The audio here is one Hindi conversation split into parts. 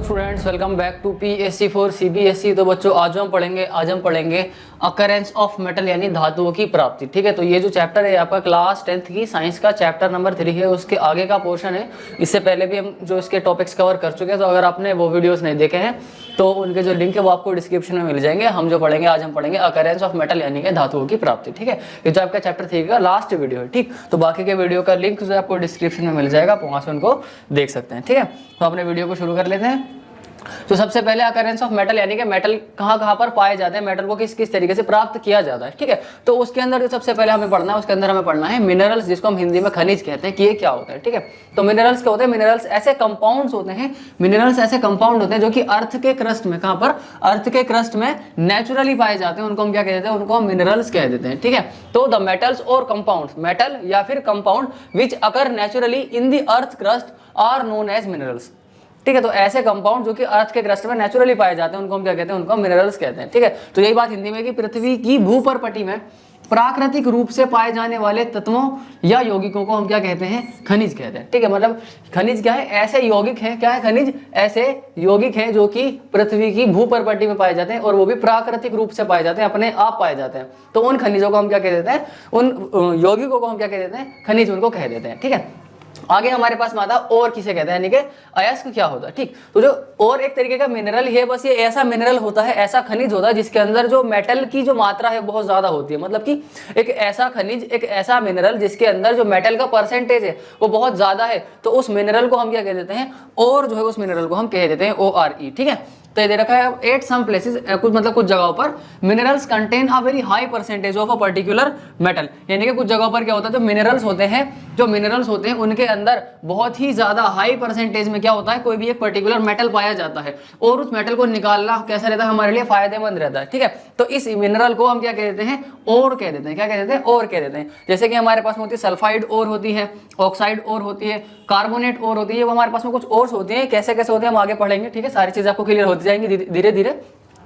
Students, welcome back to PSC for CBSE। तो बच्चों आज हम पढ़ेंगे अकरेंस ऑफ मेटल यानी धातुओं की प्राप्ति। ठीक है, तो ये जो चैप्टर है आपका क्लास 10th की साइंस का चैप्टर नंबर 3 है, उसके आगे का पोर्शन है। इससे पहले भी हम जो इसके टॉपिक्स कवर कर चुके हैं, तो अगर आपने वो वीडियोस नहीं देखे हैं तो उनके जो लिंक है वो आपको डिस्क्रिप्शन में मिल जाएंगे। आज हम पढ़ेंगे अकरेंस ऑफ मेटल यानी कि धातुओं की प्राप्ति। ठीक है, ये जो आपका चैप्टर 3 का लास्ट वीडियो है। ठीक, तो बाकी के वीडियो का लिंक जो आपको डिस्क्रिप्शन में मिल जाएगा, आप वहाँ से उनको देख सकते हैं। ठीक है, तो अपने वीडियो को शुरू कर लेते हैं। तो सबसे पहले अकरेंस ऑफ मेटल यानी कि मेटल कहाँ पर पाए जाते हैं, मेटल को किस किस तरीके से प्राप्त किया जाता है। ठीक है, तो उसके अंदर जो सबसे पहले हमें पढ़ना है, उसके अंदर हमें पढ़ना है मिनरल्स, जिसको हम हिंदी में खनिज कहते हैं कि ये क्या होता है। ठीक है, तो मिनरल्स क्या होते हैं? मिनरल्स ऐसे कंपाउंड्स होते हैं, मिनरल्स ऐसे कंपाउंड होते हैं जो कि अर्थ के क्रस्ट में, कहाँ पर? अर्थ के क्रस्ट में नेचुरली पाए जाते हैं। उनको हम क्या कह देते हैं? उनको हम मिनरल्स कह देते हैं। ठीक है, तो द मेटल्स और कंपाउंड्स, मेटल या फिर compound which occur naturally in the earth crust are known as minerals. ठीक है, तो ऐसे कंपाउंड जो कि अर्थ के क्रस्ट में नेचुरली पाए जाते हैं उनको हम क्या कहते हैं? उनको मिनरल्स कहते हैं। ठीक है, तो यही बात हिंदी में कि पृथ्वी की भूपर्पटी में प्राकृतिक रूप से पाए जाने वाले तत्वों या यौगिकों को हम क्या कहते हैं? खनिज कहते हैं। ठीक है, मतलब खनिज क्या है? ऐसे यौगिक हैं, क्या है खनिज? ऐसे यौगिक हैं जो कि पृथ्वी की भूपर्पटी में पाए जाते हैं और वो भी प्राकृतिक रूप से पाए जाते हैं, अपने आप पाए जाते हैं। तो उन खनिजों को हम क्या कह देते हैं? उन यौगिकों को हम क्या कह देते हैं? खनिज उनको कह देते हैं। ठीक है, आगे हमारे पास माता और किसे कहते हैं, यानी कि अयस्क क्या होता है। ठीक, तो जो और एक तरीके का मिनरल है, बस ये ऐसा मिनरल होता है, ऐसा खनिज होता है जिसके अंदर जो मेटल की जो मात्रा है बहुत ज्यादा होती है। मतलब कि एक ऐसा खनिज, एक ऐसा मिनरल जिसके अंदर जो मेटल का परसेंटेज है वो बहुत ज्यादा है, तो उस मिनरल को हम क्या कह देते हैं? और जो है उस मिनरल को हम कह देते हैं ORE। ठीक है, तो ये दे रखा है एट सम प्लेसेस, कुछ जगहों पर minerals contain a very high percentage of a particular metal, यानी कि कुछ जगहों पर क्या होता है? जो मिनरल्स होते हैं उनके अंदर बहुत ही ज्यादा हाई परसेंटेज में क्या होता है? कोई भी एक पर्टिकुलर मेटल पाया जाता है और उस मेटल को निकालना कैसा रहता है? हमारे लिए फायदेमंद रहता है। ठीक है, तो इस मिनरल को हम क्या कह देते हैं? और कह देते हैं। क्या कह देते हैं? और कह देते हैं। जैसे कि हमारे पास में होती है सल्फाइड और होती है, ऑक्साइड और होती है, कार्बोनेट और होती है, वो हमारे पास में कुछ और होते हैं। कैसे कैसे होते हैं हम आगे पढ़ेंगे। ठीक है, सारी चीजें आपको क्लियर होती जाएंगी, धीरे धीरे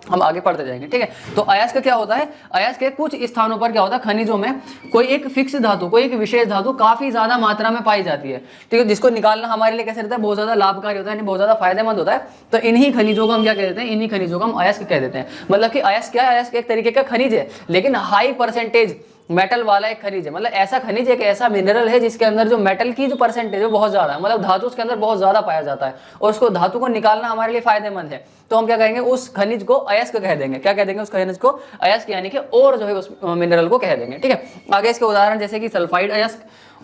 हम आगे पढ़ते जाएंगे। ठीक है, तो अयस्क क्या होता है? अयस्क के कुछ स्थानों पर क्या होता है? खनिजों में कोई एक फिक्स धातु, कोई एक विशेष धातु काफी ज्यादा मात्रा में पाई जाती है। ठीक है, जिसको निकालना हमारे लिए कैसे रहता है? बहुत ज्यादा लाभकारी होता है, यानी बहुत ज्यादा फायदेमंद होता है। तो इन्हीं खनिजों को हम क्या कह देते हैं? इन्हीं खनिजों को हम अयस्क कह देते हैं। मतलब कि अयस्क क्या है? अयस्क एक तरीके का खनिज है, लेकिन हाई परसेंटेज मेटल वाला एक खनिज है। मतलब ऐसा खनिज एक ऐसा मिनरल है जिसके अंदर जो मेटल की जो परसेंटेज है वो बहुत ज्यादा है, मतलब धातु उसके अंदर बहुत ज्यादा पाया जाता है और उसको धातु को निकालना हमारे लिए फायदेमंद है। तो हम क्या कहेंगे? उस खनिज को अयस्क कह देंगे। क्या कह देंगे? उस खनिज को अयस्क, यानी कि और जो है उस मिनरल को कह देंगे। ठीक है, आगे इसके उदाहरण जैसे कि सल्फाइड अयस्क,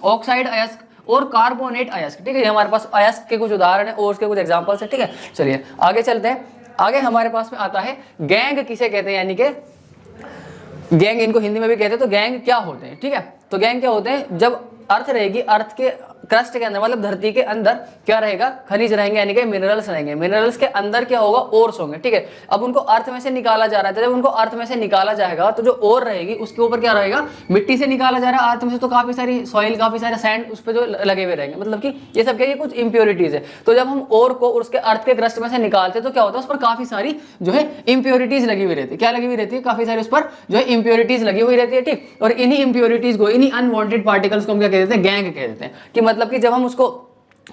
ऑक्साइड अयस्क और कार्बोनेट अयस्क। ठीक है, ये हमारे पास अयस्क के कुछ उदाहरण है और उसके कुछ एग्जाम्पल्स है। ठीक है, चलिए आगे चलते हैं। आगे हमारे पास में आता है गैंग किसे कहते हैं, यानी कि गैंग, इनको हिंदी में भी कहते हैं। तो गैंग क्या होते हैं? ठीक है, तो गैंग क्या होते हैं? जब अर्थ रहेगी, अर्थ के क्रस्ट के अंदर, मतलब धरती के अंदर क्या रहेगा? खनिज रहेंगे, यानी कि मिनरल्स रहेंगे। मिनरल्स के अंदर क्या होगा? ओर्स होंगे। ठीक है, अब उनको अर्थ में से निकाला जा रहा है, जब उनको अर्थ में से निकाला जाएगा तो जो ओर रहेगी उसके ऊपर क्या रहेगा? मिट्टी से निकाला जा रहा है अर्थ में से, तो काफी सारी सॉइल, काफी सारे सैंड उस पर जो लगे हुए रहेंगे। मतलब कि ये सब क्या है? कुछ इंप्योरिटीज है। तो जब हम ओर को उसके अर्थ के क्रस्ट में से निकालते हैं तो क्या होता है? उस पर काफी सारी जो है इंप्योरिटीज लगी हुई रहती है। क्या लगी हुई रहती है? काफी सारी उस पर जो है इंप्योरिटीज लगी हुई रहती है। ठीक, और इन्हीं इंप्योरिटीज को, इन्हीं अनवांटेड पार्टिकल्स को हम क्या कह देते हैं? गैंग कह देते हैं। कि मतलब कि जब हम उसको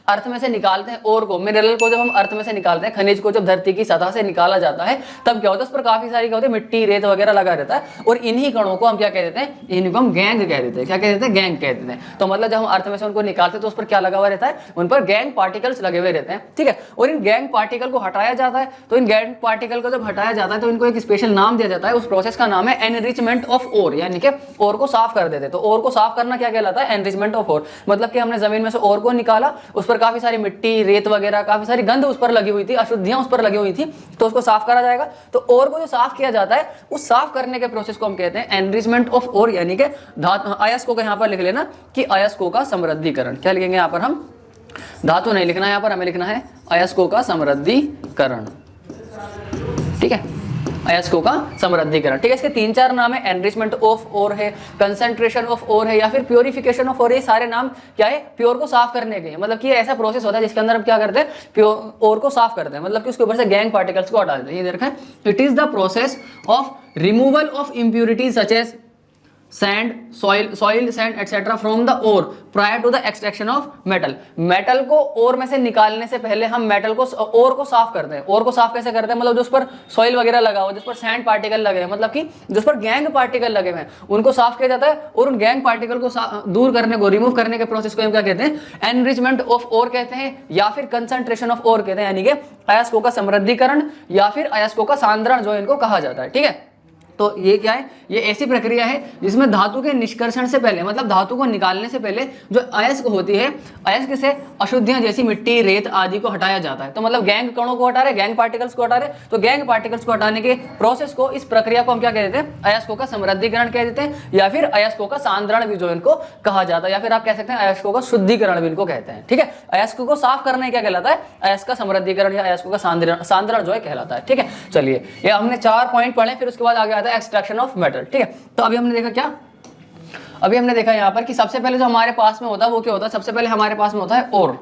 अर्थ में से निकालते हैं, और को, मिनरल को जब हम अर्थ में से निकालते हैं, खनिज को जब धरती की सतह से निकाला जाता है, तब क्या होता है? उस पर काफी सारी क्या होती है? मिट्टी, रेत वगैरह लगा रहता है और इन्हीं कणों को हम क्या कह देते हैं? इनको हम गैंग कह देते हैं। क्या कह देते हैं? गैंग कह देते हैं। तो मतलब जब हम अर्थ में से उनको निकालते हैं तो उस पर क्या लगा हुआ रहता है? उन पर गैंग पार्टिकल्स लगे हुए रहते हैं। ठीक है, और इन गैंग पार्टिकल को हटाया जाता है। तो इन गैंग पार्टिकल को जब हटाया जाता है तो इनको एक स्पेशल नाम दिया जाता है। उस प्रोसेस का नाम है एनरिचमेंट ऑफ ओर, यानी कि ओर को साफ कर देते हैं। तो ओर को साफ करना क्या कहलाता है? Enrichment of ore. मतलब कि हमने जमीन में से ओर को निकाला, उस पर काफी सारी मिट्टी, रेत वगैरह, काफी सारी गंध उस पर लगी हुई थी, अशुद्धियां उस पर लगी हुई थी, तो उसको साफ करा जाएगा। तो ओर को जो साफ किया जाता है, उस साफ करने के प्रोसेस को हम कहते हैं एनरिचमेंट ऑफ ओर, यानी कि अयस्कों को यहां पर लिख लेना कि अयस्कों का समृद्धिकरण। क्या लिखेंगे यहां पर? हम धातु नहीं लिखना है यहां पर, हमें लिखना है अयस्कों का समृद्धिकरण। ठीक है, अयस्कों का समृद्धिकरण। ठीक है, इसके 3-4 नाम है। एनरिचमेंट ऑफ ओर है, कंसंट्रेशन ऑफ ओर है, या फिर प्योरिफिकेशन ऑफ ओर। ये सारे नाम क्या है? प्योर को साफ करने के। मतलब कि ऐसा प्रोसेस होता है जिसके अंदर हम क्या करते हैं? प्योर ओर को साफ करते हैं, मतलब कि उसके ऊपर से गैंग पार्टिकल्स को हटा देते हैं। ये देखा है, it is the process of removal of impurities such as sand, soil sand etcetera from the ore prior to the extraction of metal. Metal को ओर में से निकालने से पहले हम मेटल को ओर को साफ करते हैं। ओर को साफ कैसे करते हैं, मतलब जो उस पर सॉइल वगैरह लगा हुआ, जिस पर सैंड पार्टिकल लगे हैं, मतलब कि जिस पर गैंग पार्टिकल लगे हुए हैं, उनको साफ किया जाता है। और उन गैंग पार्टिकल को दूर करने को, रिमूव करने के प्रोसेस को हम क्या कहते हैं, एनरिचमेंट ऑफ ओर कहते हैं, या फिर कंसंट्रेशन ऑफ ओर कहते हैं, यानी कि अयस्कों का समृद्धिकरण या फिर अयस्कों का सांद्रण जो इनको कहा जाता है। ठीक है, तो ये क्या है, ये ऐसी प्रक्रिया है जिसमें धातु के निष्कर्षण से पहले, मतलब धातु को निकालने से पहले जो अयस्क होती है, अयस्क से अशुद्धियां जैसी मिट्टी, रेत आदि को हटाया जाता है। तो मतलब गैंग कणों को हटा रहे, गैंग पार्टिकल्स को हटा रहे, तो गैंग पार्टिकल्स को हटाने के प्रोसेस को, इस प्रक्रिया को हम क्या कहते हैं, अयस्कों का समृद्धिकरण कह देते हैं, या फिर अयस्कों का सांद्रण भी जो इनको कहा जाता है, या फिर आप कह सकते हैं अयस्कों का शुद्धिकरण भी इनको कहते हैं। ठीक है, अयस्कों को साफ करना क्या कहलाता है, अयस्क का समृद्धिकरण या अयस्कों का सांद्रण जो है कहलाता है। ठीक है, चलिए ये हमने 4 पॉइंट पढ़े, फिर उसके बाद आगे आता है एक्सट्रैक्शन ऑफ मेटल। ठीक है, तो अभी हमने देखा क्या, अभी हमने देखा यहाँ पर कि सबसे पहले जो हमारे पास में होता है वो क्या होता है, सबसे पहले हमारे पास में होता है ओर,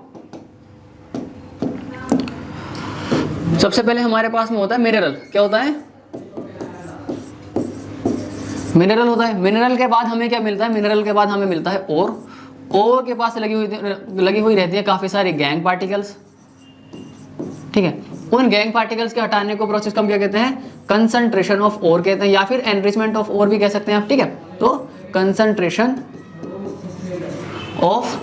सबसे पहले हमारे पास में होता है मिनरल। क्या होता है, मिनरल होता है। मिनरल के बाद हमें क्या मिलता है, मिनरल के बाद हमें मिलता है ओर। ओर के पास लगी हुई रहती है काफी सारी गैंग पार्टिकल्स। ठीक है, उन गैंग पार्टिकल्स के हटाने को प्रोसेस को हम क्या कहते हैं, कंसंट्रेशन ऑफ ओर कहते हैं, या फिर एनरिचमेंट ऑफ ओर भी कह सकते हैं आप। ठीक है, तो कंसंट्रेशन ऑफ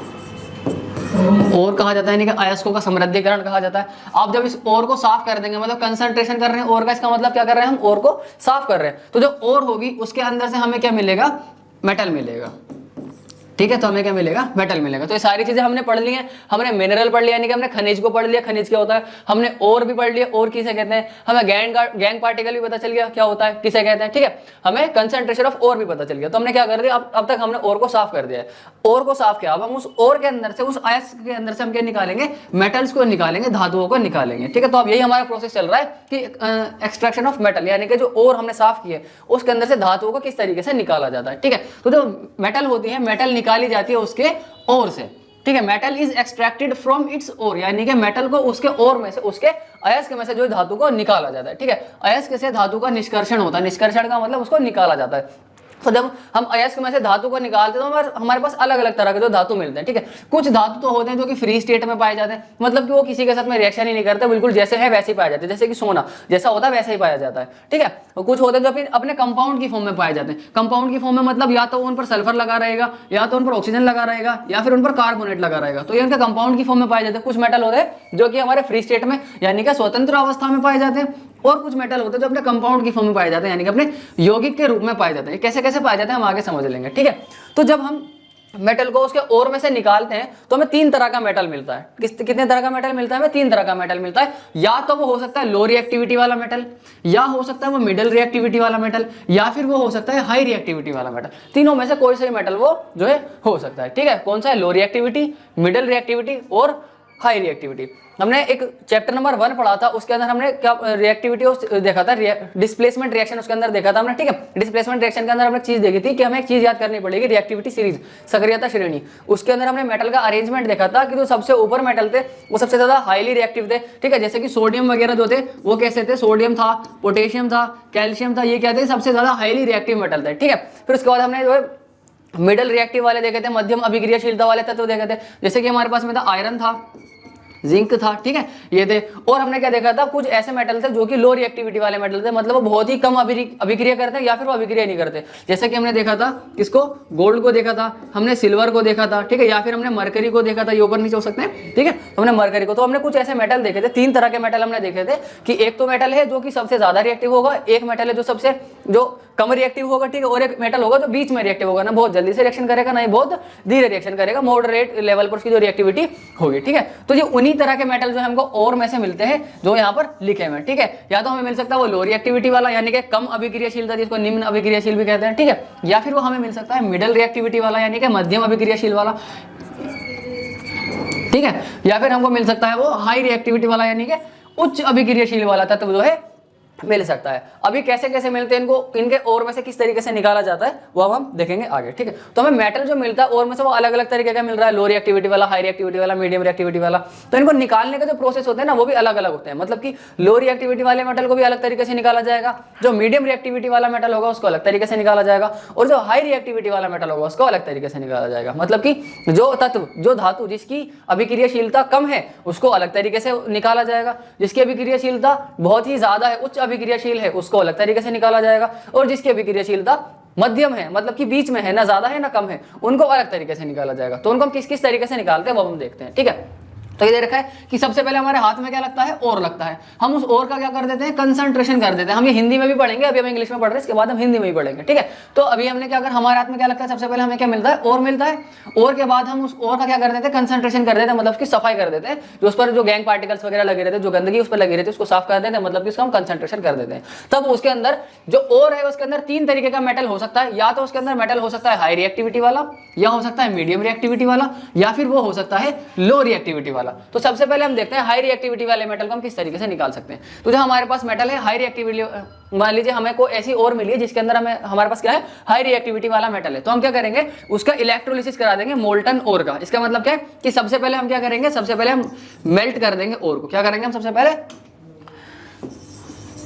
ओर कहा जाता है, यानी कि अयस्कों का समृद्धिकरण कहा जाता है। आप जब इस ओर को साफ कर देंगे, मतलब कंसंट्रेशन कर रहे हैं ओर का, इसका मतलब क्या कर रहे हैं, हम ओर को साफ कर रहे हैं, तो जो ओर होगी उसके अंदर से हमें क्या मिलेगा, मेटल मिलेगा। ठीक है, तो हमें क्या मिलेगा, मेटल मिलेगा। तो ये सारी चीजें हमने पढ़ ली हैं। हमने मिनरल पढ़ लिया, यानी कि हमने खनिज को पढ़ लिया, खनिज क्या होता है, हमने ओर भी पढ़ लिया, ओर किसे कहते हैं, हमें गैंग पार्टिकल भी पता चल गया क्या होता है, किसे कहते हैं। ठीक है, हमें कंसंट्रेशन ऑफ ओर भी पता चल गया। तो हमने क्या कर दिया, अब तक हमने ओर को साफ कर दिया है, ओर को साफ किया। अब हम उस ओर के अंदर से, उस अयस्क के अंदर से हम क्या निकालेंगे, मेटल्स को निकालेंगे, धातुओं को निकालेंगे। ठीक है, तो अब यही हमारा प्रोसेस चल रहा है कि एक्सट्रैक्शन ऑफ मेटल, यानी कि जो ओर हमने साफ किए उसके अंदर से धातुओं को किस तरीके से निकाला जाता है। ठीक है, तो जो मेटल होती है, मेटल निकाली जाती है उसके ओर से। ठीक है, metal is extracted from its ore, यानी कि मेटल को उसके ओर में से, उसके अयस्क में से जो धातु को निकाला जाता है। ठीक है, अयस्क से धातु का निष्कर्षण होता है, निष्कर्षण का मतलब उसको निकाला जाता है। तो जब हम अयस्क में से धातु को निकालते हैं तो हमारे पास अलग अलग तरह के जो धातु मिलते हैं। ठीक है, कुछ धातु तो होते हैं जो कि फ्री स्टेट में पाए जाते हैं, मतलब कि वो किसी के साथ में रिएक्शन ही नहीं करते, बिल्कुल जैसे है वैसे ही पाए जाते हैं, जैसे कि सोना जैसा होता है वैसे ही पाया जाता है। ठीक है, और कुछ होते हैं जो फिर अपने कंपाउंड की फॉर्म में पाए जाते हैं। कंपाउंड की फॉर्म में मतलब या तो उन पर सल्फर लगा रहेगा, या तो उन पर ऑक्सीजन लगा रहेगा, या फिर उन पर कार्बोनेट लगा रहेगा, तो ये उनका कंपाउंड की फॉर्म में पाए जाते हैं। कुछ मेटल होते हैं जो कि हमारे फ्री स्टेट में, यानी कि स्वतंत्र अवस्था में पाए जाते हैं, और कुछ मेटल होते हैं जो अपने कंपाउंड की फॉर्म में पाए जाते हैं, यानी कि अपने यौगिक के रूप में पाए जाते हैं। कैसे कैसे पाए जाते हैं हम आगे समझ लेंगे। ठीक है, तो जब हम मेटल को उसके ओर में से निकालते हैं तो हमें 3 तरह का मेटल मिलता है। कितने तरह का मेटल मिलता है, हमें 3 तरह का मेटल मिलता है। या तो वो हो सकता है लो रिएक्टिविटी वाला मेटल, या हो सकता है वो मिडिल रिएक्टिविटी वाला मेटल, या फिर वो हो सकता है हाई रिएक्टिविटी वाला मेटल। तीनों में से कोई सा मेटल वो जो है हो सकता है। ठीक है, कौन सा है, लो रिएक्टिविटी, मिडिल रिएक्टिविटी और हाई रिएक्टिविटी। हमने एक चैप्टर नंबर 1 पढ़ा था, उसके अंदर हमने क्या रिएक्टिविटी देखा था, डिस्प्लेसमेंट रिएक्शन उसके अंदर देखा था हमने। ठीक है, डिस्प्लेसमेंट रिएक्शन के अंदर हमने चीज देखी थी कि हमें एक चीज याद करनी पड़ेगी, रिएक्टिविटी सीरीज, सक्रियता श्रेणी। उसके अंदर हमने मेटल का अरेंजमेंट देखा था कि जो सबसे ऊपर मेटल थे वो सबसे ज्यादा हाईली रिएक्टिव थे। ठीक है, जैसे कि सोडियम वगैरह जो थे वो कैसे थे, सोडियम था, पोटेशियम था, कैल्शियम था, ये क्या थे, सबसे ज्यादा हाईली रिएक्टिव मेटल थे। ठीक है, फिर उसके बाद हमने जो है मिडल रिएक्टिव वाले देखे थे, मध्यम अभिक्रियाशीलता वाले तत्व देखे थे, जैसे कि हमारे पास में था आयरन था, जिंक था। ठीक है, ये थे। और हमने क्या देखा था, कुछ ऐसे मेटल थे जो कि लो रिएक्टिविटी वाले मेटल थे, मतलब वो बहुत ही कम अभिक्रिया करते हैं या फिर वो अभिक्रिया नहीं करते। जैसे कि हमने देखा था किसको, गोल्ड को देखा था, हमने सिल्वर को देखा था। ठीक है, या फिर हमने मरकरी को देखा था, ये ऊपर नीचे हो सकते हैं। ठीक है, हमने मरकरी को, तो हमने कुछ ऐसे मेटल देखे थे, 3 तरह के मेटल हमने देखे थे कि एक तो मेटल है जो कि सबसे ज्यादा रिएक्टिव होगा, एक मेटल है जो कम रिएक्टिव होगा। ठीक है, और एक मेटल होगा जो बीच में रिएक्टिव होगा, ना बहुत जल्दी से रिएक्शन करेगा ना ही बहुत धीरे रिएक्शन करेगा, मॉडरेट लेवल पर उसकी जो रिएक्टिविटी होगी। ठीक है, तो ये उन्हीं तरह के मेटल जो हमको और में से मिलते हैं जो यहाँ पर लिखे हुए हैं। ठीक है, या तो हमें मिल सकता है वो लो रिएक्टिविटी वाला, यानी कि कम अभिक्रियाशीलता, जिसको निम्न अभिक्रियाशील भी कहते हैं। ठीक है, या फिर वो हमें मिल सकता है मिडिल रिएक्टिविटी वाला, यानी कि मध्यम अभिक्रियाशील वाला। ठीक है, या फिर हमको मिल सकता है वो हाई रिएक्टिविटी वाला, यानी कि उच्च अभिक्रियाशील वाला तत्व जो है मिल सकता है। अभी कैसे कैसे मिलते हैं इनको, इनके ओर में से किस तरीके से निकाला जाता है वो अब हम देखेंगे आगे, ठीक है। तो हमें मेटल जो मिलता है ओर में से वो अलग अलग तरीके का मिल रहा है, लो रिएक्टिविटी वाला, हाई रिएक्टिविटी वाला, मीडियम रिएक्टिविटी वाला। तो इनको निकालने का जो प्रोसेस होता है ना वो भी अलग अलग होते हैं, मतलब कि लो रिएक्टिविटी वाले मेटल को भी अलग तरीके से निकाला जाएगा, जो मीडियम रिएक्टिविटी वाला मेटल होगा उसको अलग तरीके से निकाला जाएगा, और जो हाई रिएक्टिविटी वाला मेटल होगा उसको अलग तरीके से निकाला जाएगा। मतलब कि जो तत्व, जो धातु जिसकी अभिक्रियाशीलता कम है उसको अलग तरीके से निकाला जाएगा, जिसकी अभिक्रियाशीलता बहुत ही ज्यादा है, उच्च अभिक्रियाशील है, उसको अलग तरीके से निकाला जाएगा, और जिसकी अभिक्रियाशीलता मध्यम है, मतलब कि बीच में है, ना ज्यादा है ना कम है, उनको अलग तरीके से निकाला जाएगा। तो उनको हम किस किस तरीके से निकालते हैं वो हम देखते हैं, ठीक है। तो ये दे रखा है कि सबसे पहले हमारे हाथ में क्या लगता है, ओर लगता है। हम उस ओर का क्या कर देते हैं, कंसंट्रेशन कर देते हैं। हम ये हिंदी में भी पढ़ेंगे, अभी हम इंग्लिश में पढ़ रहे हैं, इसके बाद हम हिंदी में भी पढ़ेंगे, ठीक है। तो अभी हमने क्या कर, हमारे हाथ में क्या लगता है, सबसे पहले हमें क्या मिलता है, ओर मिलता है। ओर के बाद हम उस ओर का क्या कर देते हैं, कंसंट्रेशन कर देते हैं, मतलब उसकी सफाई कर देते हैं, जो उस पर जो गैंग पार्टिकल्स वगैरह लगे रहते हैं, जो गंदगी उस पर लगी रहती है उसको साफ कर देते हैं, मतलब कि उसका हम कंसंट्रेशन कर देते हैं। तब उसके अंदर जो ओर है उसके अंदर तीन तरीके का मेटल हो सकता है, या तो उसके अंदर मेटल हो सकता है हाई रिएक्टिविटी वाला, या हो सकता है मीडियम रिएक्टिविटी वाला, या फिर वो हो सकता है लो रिएक्टिविटी वाला। तो सबसे पहले हम देखते हैं हाई रिएक्टिविटी वाले मेटल को हम किस तरीके से निकाल सकते हैं। तो जो हमारे पास मेटल है हाई रिएक्टिविटी, मान लीजिए हमें कोई ऐसी ओर मिली है जिसके अंदर हमारे पास क्या है, हाई रिएक्टिविटी वाला मेटल है, तो हम क्या करेंगे, उसका इलेक्ट्रोलिसिस करा देंगे मोल्टन ओर का। इसका मतलब क्या है कि सबसे पहले हम क्या करेंगे, सबसे पहले हम मेल्ट कर देंगे ओर को। क्या करेंगे हम सबसे पहले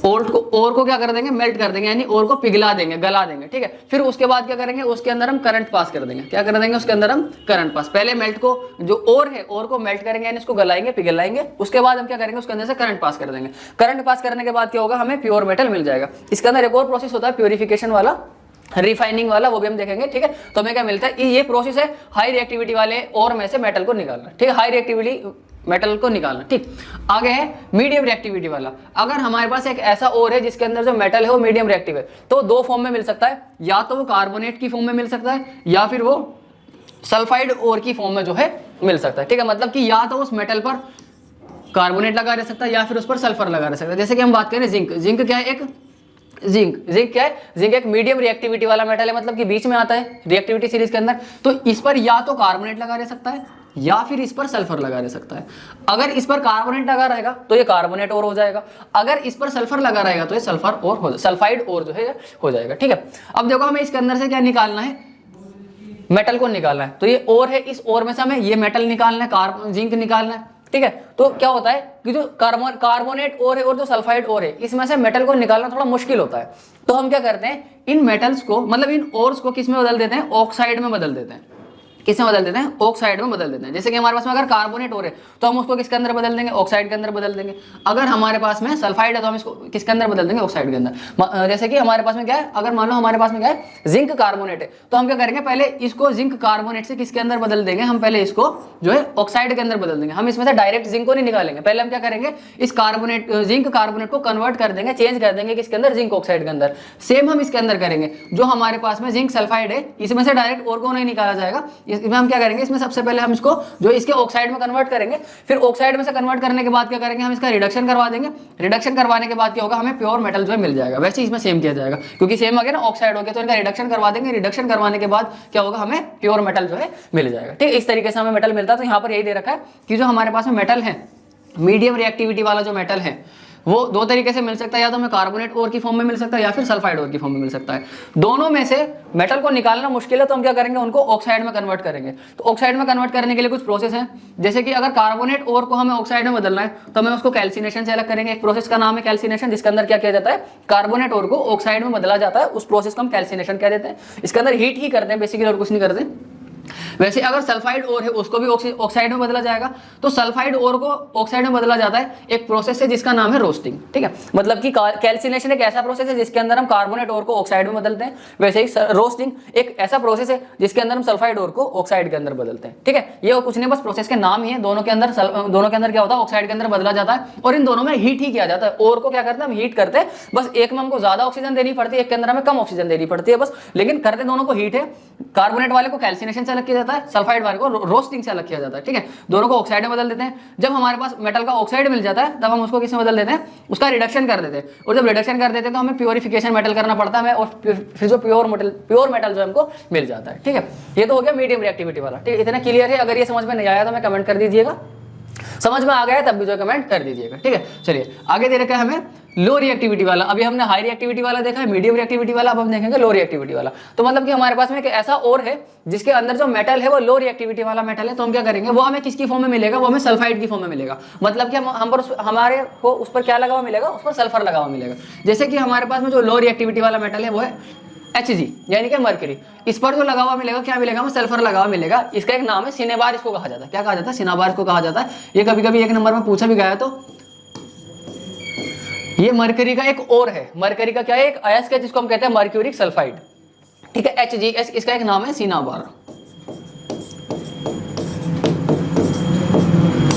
ओर को क्या कर देंगे, मेल्ट कर देंगे, यानी ओर को पिघला देंगे, गला देंगे, ठीक है। फिर उसके बाद क्या करेंगे, उसके अंदर हम करंट पास कर देंगे। क्या कर देंगे, उसके अंदर हम करंट पास, पहले मेल्ट को, जो ओर है ओर को मेल्ट करेंगे, यानी इसको गलाएंगे, पिघलाएंगे। उसके बाद हम क्या करेंगे, उसके अंदर से करंट पास कर देंगे। करंट पास करने के बाद क्या होगा, हमें प्योर मेटल मिल जाएगा। इसके अंदर एक और प्रोसेस होता है प्योरिफिकेशन वाला, रिफाइनिंग वाला, वो भी हम देखेंगे, ठीक है। तो हमें क्या मिलता है, ये प्रोसेस है हाई रिएक्टिविटी वाले ओर में से मेटल को निकालना, ठीक है, हाई रिएक्टिविटी मेटल को निकालना, ठीक। आगे है मीडियम रिएक्टिविटी वाला। अगर हमारे पास एक ऐसा ओर है जिसके अंदर जो मेटल है वो मीडियम रिएक्टिव है, तो दो फॉर्म में मिल सकता है, या तो वो कार्बोनेट की फॉर्म में मिल सकता है, या फिर वो सल्फाइड ओर की फॉर्म में जो है मिल सकता है, ठीक है। मतलब कि या तो उस मेटल पर कार्बोनेट लगा रह सकता है, या फिर उस पर सल्फर लगा रह सकता है। जैसे कि हम बात करें जिंक, जिंक क्या है, एक जिंक क्या है, जिंक एक मीडियम रिएक्टिविटी वाला मेटल है, मतलब कि बीच में आता है रिएक्टिविटी सीरीज के अंदर। तो इस पर या तो कार्बोनेट लगा रह सकता है, या फिर इस पर सल्फर लगा रह सकता है। अगर इस पर कार्बोनेट लगा रहेगा तो ये कार्बोनेट और हो जाएगा, अगर इस पर सल्फर लगा रहेगा तो ये सल्फर और हो, सल्फाइड और जो है हो जाएगा, ठीक है। अब देखो हमें इसके अंदर से क्या निकालना है, मेटल को निकालना है। तो ये और है, इस और में से हमें ये मेटल निकालना है, जिंक निकालना है, ठीक है। तो क्या होता है कि जो कार्बोनेट और है और जो सल्फाइड और है, इसमें से मेटल को निकालना थोड़ा मुश्किल होता है। तो हम क्या करते हैं, इन मेटल्स को, मतलब इन ओर्स को किस में बदल देते हैं, ऑक्साइड में बदल देते हैं। किसमें बदल देते हैं, ऑक्साइड में बदल देते हैं। जैसे कि हमारे पास में अगर कार्बोनेट हो रहे तो हम उसको किसके अंदर बदल देंगे, ऑक्साइड के अंदर बदल देंगे। अगर हमारे पास में सल्फाइड है तो हम इसको किसके अंदर बदल देंगे, ऑक्साइड के अंदर। जैसे कि हमारे पास में क्या है, अगर मान लो हमारे पास में क्या है, जिंक कार्बोनेट है, तो हम क्या करेंगे, पहले इसको जिंक कार्बोनेट से किसके अंदर बदल देंगे, हम पहले इसको जो है ऑक्साइड के अंदर बदल देंगे। हम इसमें से डायरेक्ट जिंक को नहीं निकालेंगे, पहले हम क्या करेंगे, इस कार्बोनेट जिंक कार्बोनेट को कन्वर्ट कर देंगे, चेंज कर देंगे किसके अंदर, जिंक ऑक्साइड के अंदर। सेम हम इसके अंदर करेंगे, जो हमारे पास में जिंक सल्फाइड है इसमें से डायरेक्ट और को नहीं निकाला जाएगा, इसमें हम क्या करेंगे, सबसे पहले हम इसको जो इसके ऑक्साइड में कन्वर्ट करेंगे, फिर ऑक्साइड में से कन्वर्ट करने के बाद क्या करेंगे, हम इसका रिडक्शन करवा देंगे। रिडक्शन करवाने के बाद क्या होगा, हमें प्योर मेटल जो है मिल जाएगा। वैसे इसमें सेम किया जाएगा, क्योंकि सेम हो गया ना, ऑक्साइड हो गया, तो इनका रिडक्शन करवा देंगे। रिडक्शन करवाने के बाद क्या होगा, हमें प्योर मेटल जो है मिल जाएगा, ठीक है। इस तरीके से हमें मेटल मिलता है। तो यहाँ पर यही दे रखा है कि जो हमारे पास में मेटल है, मीडियम रिएक्टिविटी वाला जो मेटल है वो दो तरीके से मिल सकता है, या तो हमें कार्बोनेट ओर की फॉर्म में मिल सकता है, या फिर सल्फाइड ओर की फॉर्म में मिल सकता है। दोनों में से मेटल को निकालना मुश्किल है, तो हम क्या करेंगे, उनको ऑक्साइड में कन्वर्ट करेंगे। तो ऑक्साइड में कन्वर्ट करने के लिए कुछ प्रोसेस है, जैसे कि अगर कार्बोनेट ओर को हमें ऑक्साइड में बदलना है तो हमें उसको कैल्सिनेशन से अलग करेंगे। एक प्रोसेस का नाम है कैल्सिनेशन, जिसके अंदर क्या किया जाता है, कार्बोनेट ओर को ऑक्साइड में बदला जाता है। उस प्रोसेस को हम कैल्सिनेशन कह देते हैं। इसके अंदर हीट ही करते हैं बेसिकली, और कुछ नहीं करते। वैसे अगर सल्फाइड ओर है उसको भी ऑक्साइड में बदला जाएगा। तो सल्फाइड ओर को ऑक्साइड में बदला जाता है एक प्रोसेस है जिसका नाम है रोस्टिंग, ठीक है। मतलब कि कैल्सिनेशन एक ऐसा प्रोसेस है जिसके अंदर हम कार्बोनेट ओर को ऑक्साइड में बदलते हैं। वैसे ही रोस्टिंग एक ऐसा प्रोसेस है जिसके अंदर हम सल्फाइड ओर को ऑक्साइड के अंदर बदलते हैं, ठीक है। ये कुछ नहीं, बस प्रोसेस के नाम ही है। दोनों के अंदर क्या होता है, ऑक्साइड के अंदर बदला जाता है, और इन दोनों में हीट ही किया जाता है। ओर को क्या करते हैं, हम हीट करते हैं, बस एक में हमको ज्यादा ऑक्सीजन देनी पड़ती है, एक के अंदर हमें कम ऑक्सीजन देनी पड़ती है बस, लेकिन करते दोनों को हीट है। कार्बोनेट वाले को कैल्सिनेशन से अलग किया जाता है, सल्फाइड वाले को रोस्टिंग से अलग किया जाता है, ठीक है। दोनों को ऑक्साइड में बदल देते हैं। जब हमारे पास मेटल का ऑक्साइड मिल जाता है तब हम उसको किसमें बदल देते हैं, उसका रिडक्शन कर देते हैं। और जब रिडक्शन कर देते हैं तो हमें प्योरिफिकेशन मेटल करना पड़ता है, और फिर जो प्योर मेटल जो हमको मिल जाता है, ठीक है। ये तो हो गया मीडियम रिएक्टिविटी वाला, ठीक है। इतना क्लियर है? अगर ये समझ में नहीं आया तो मैं कमेंट कर दीजिएगा। समझ में आ गया है तब भी जो कमेंट कर दीजिएगा, ठीक है। चलिए आगे दे रखा है हमें लो रिएक्टिविटी वाला। अभी हमने हाई रिएक्टिविटी वाला देखा है, मीडियम रिएक्टिविटी वाला, अब हम देखेंगे लो रिएक्टिविटी वाला। तो मतलब कि हमारे पास में एक ऐसा और है जिसके अंदर जो मेटल है वो लो रिएक्टिविटी वाला मेटल है, तो हम क्या करेंगे, वो हमें किसकी फॉर्म में मिलेगा, वो हमें सल्फाइड की फॉर्म में मिलेगा। मतलब कि हम पर हमारे को उस पर क्या लगा हुआ मिलेगा, उस पर सल्फर लगा हुआ मिलेगा। जैसे कि हमारे पास में जो लो रिएक्टिविटी वाला मेटल है वो है Hg यानी कि मरकरी। इस पर जो लगा हुआ मिलेगा क्या मिलेगा, हमें सल्फर लगा हुआ मिलेगा। इसका एक नाम है सिनेबार, इसको कहा जाता है। क्या कहा जाता है, सिनेबार इसको कहा जाता है। ये कभी कभी एक नंबर में पूछा भी गया है। तो ये मरकरी का एक और है, मरकरी का क्या है, एक अयस्क है जिसको हम कहते हैं मर्क्यूरिक सल्फाइड, ठीक है, HgS, इसका एक नाम है सिनाबार,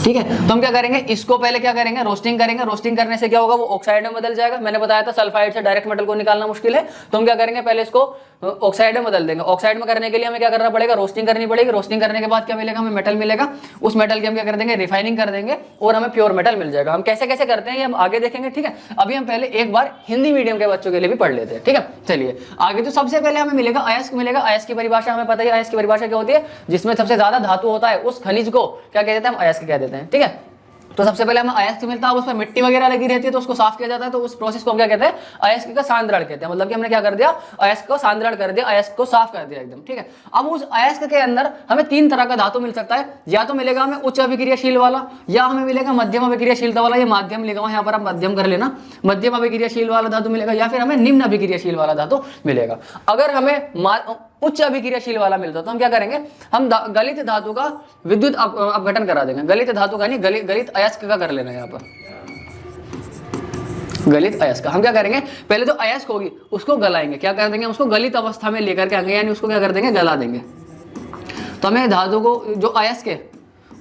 ठीक है। तो हम क्या करेंगे, इसको पहले क्या करेंगे, रोस्टिंग करेंगे। रोस्टिंग करने से क्या होगा, वो ऑक्साइड में बदल जाएगा। मैंने बताया था सल्फाइड से डायरेक्ट मेटल को निकालना मुश्किल है, तो हम क्या करेंगे, पहले इसको ऑक्साइड में बदल देंगे। ऑक्साइड में करने के लिए हमें क्या करना पड़ेगा, रोस्टिंग करनी पड़ेगी। रोस्टिंग करने के बाद क्या मिलेगा, हमें मेटल मिलेगा। उस मेटल की हम क्या कर देंगे, रिफाइनिंग कर देंगे और हमें प्योर मेटल मिल जाएगा। हम कैसे कैसे करते हैं ये हम आगे देखेंगे, ठीक है। अभी हम पहले एक बार हिंदी मीडियम के बच्चों के लिए भी पढ़ लेते हैं, ठीक है। चलिए आगे, तो सबसे पहले हमें मिलेगा अयस्क मिलेगा। अयस्क की परिभाषा हमें पता है, अयस्क की परिभाषा क्या होती है, जिसमें सबसे ज्यादा धातु होता है उस खनिज को क्या कहते हैं, हम अयस्क कह देते हैं, ठीक है। तो सबसे पहले हमें अयस्क मिलता है, उस पर मिट्टी वगैरह लगी रहती है तो उसको साफ किया जाता है, तो उस प्रोसेस को हम क्या कहते हैं, अयस्क का सांद्रण कहते हैं। मतलब कि हमने क्या कर दिया, अयस्क को सांद्रण कर दिया, अयस्क को साफ कर दिया एकदम, ठीक है। अब उस अयस्क के अंदर हमें तीन तरह का धातु मिल सकता है, या तो मिलेगा हमें उच्च अभिक्रियाशील वाला, या हमें मिलेगा मध्यम अभिक्रियाशीलता वाला। ये माध्यम लिखा हुआ है यहाँ पर, आप मध्यम कर लेना, मध्यम अभिक्रियाशील वाला धातु मिलेगा, या फिर हमें निम्न अभिक्रियाशील वाला धातु मिलेगा। अगर हमें उच्च अभिक्रियाशील वाला मिलता तो हम क्या करेंगे, हम गलित धातु का विद्युत अपघटन करा देंगे। गलित धातु का नहीं, गलित अयस्क का कर लेना। यहाँ पर गलित अयस्क का हम क्या करेंगे, पहले जो अयस्क होगी उसको गलाएंगे। क्या कर देंगे, उसको गलित अवस्था में लेकर के आएंगे, यानी उसको क्या कर देंगे, गला देंगे। तो हमें धातु को जो अयस्क है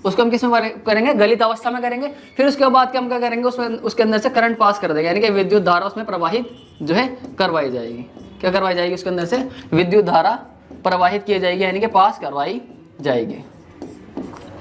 उसको हम किसमें करेंगे, गलित अवस्था में करेंगे। फिर उसके बाद हम क्या करेंगे, उसमें उसके अंदर से करंट पास कर देंगे, यानी कि विद्युत धारा उसमें प्रवाहित जो है करवाई जाएगी। क्या करवाई जाएगी, उसके अंदर से विद्युत धारा प्रवाहित की जाएगी, यानी कि पास करवाई जाएगी,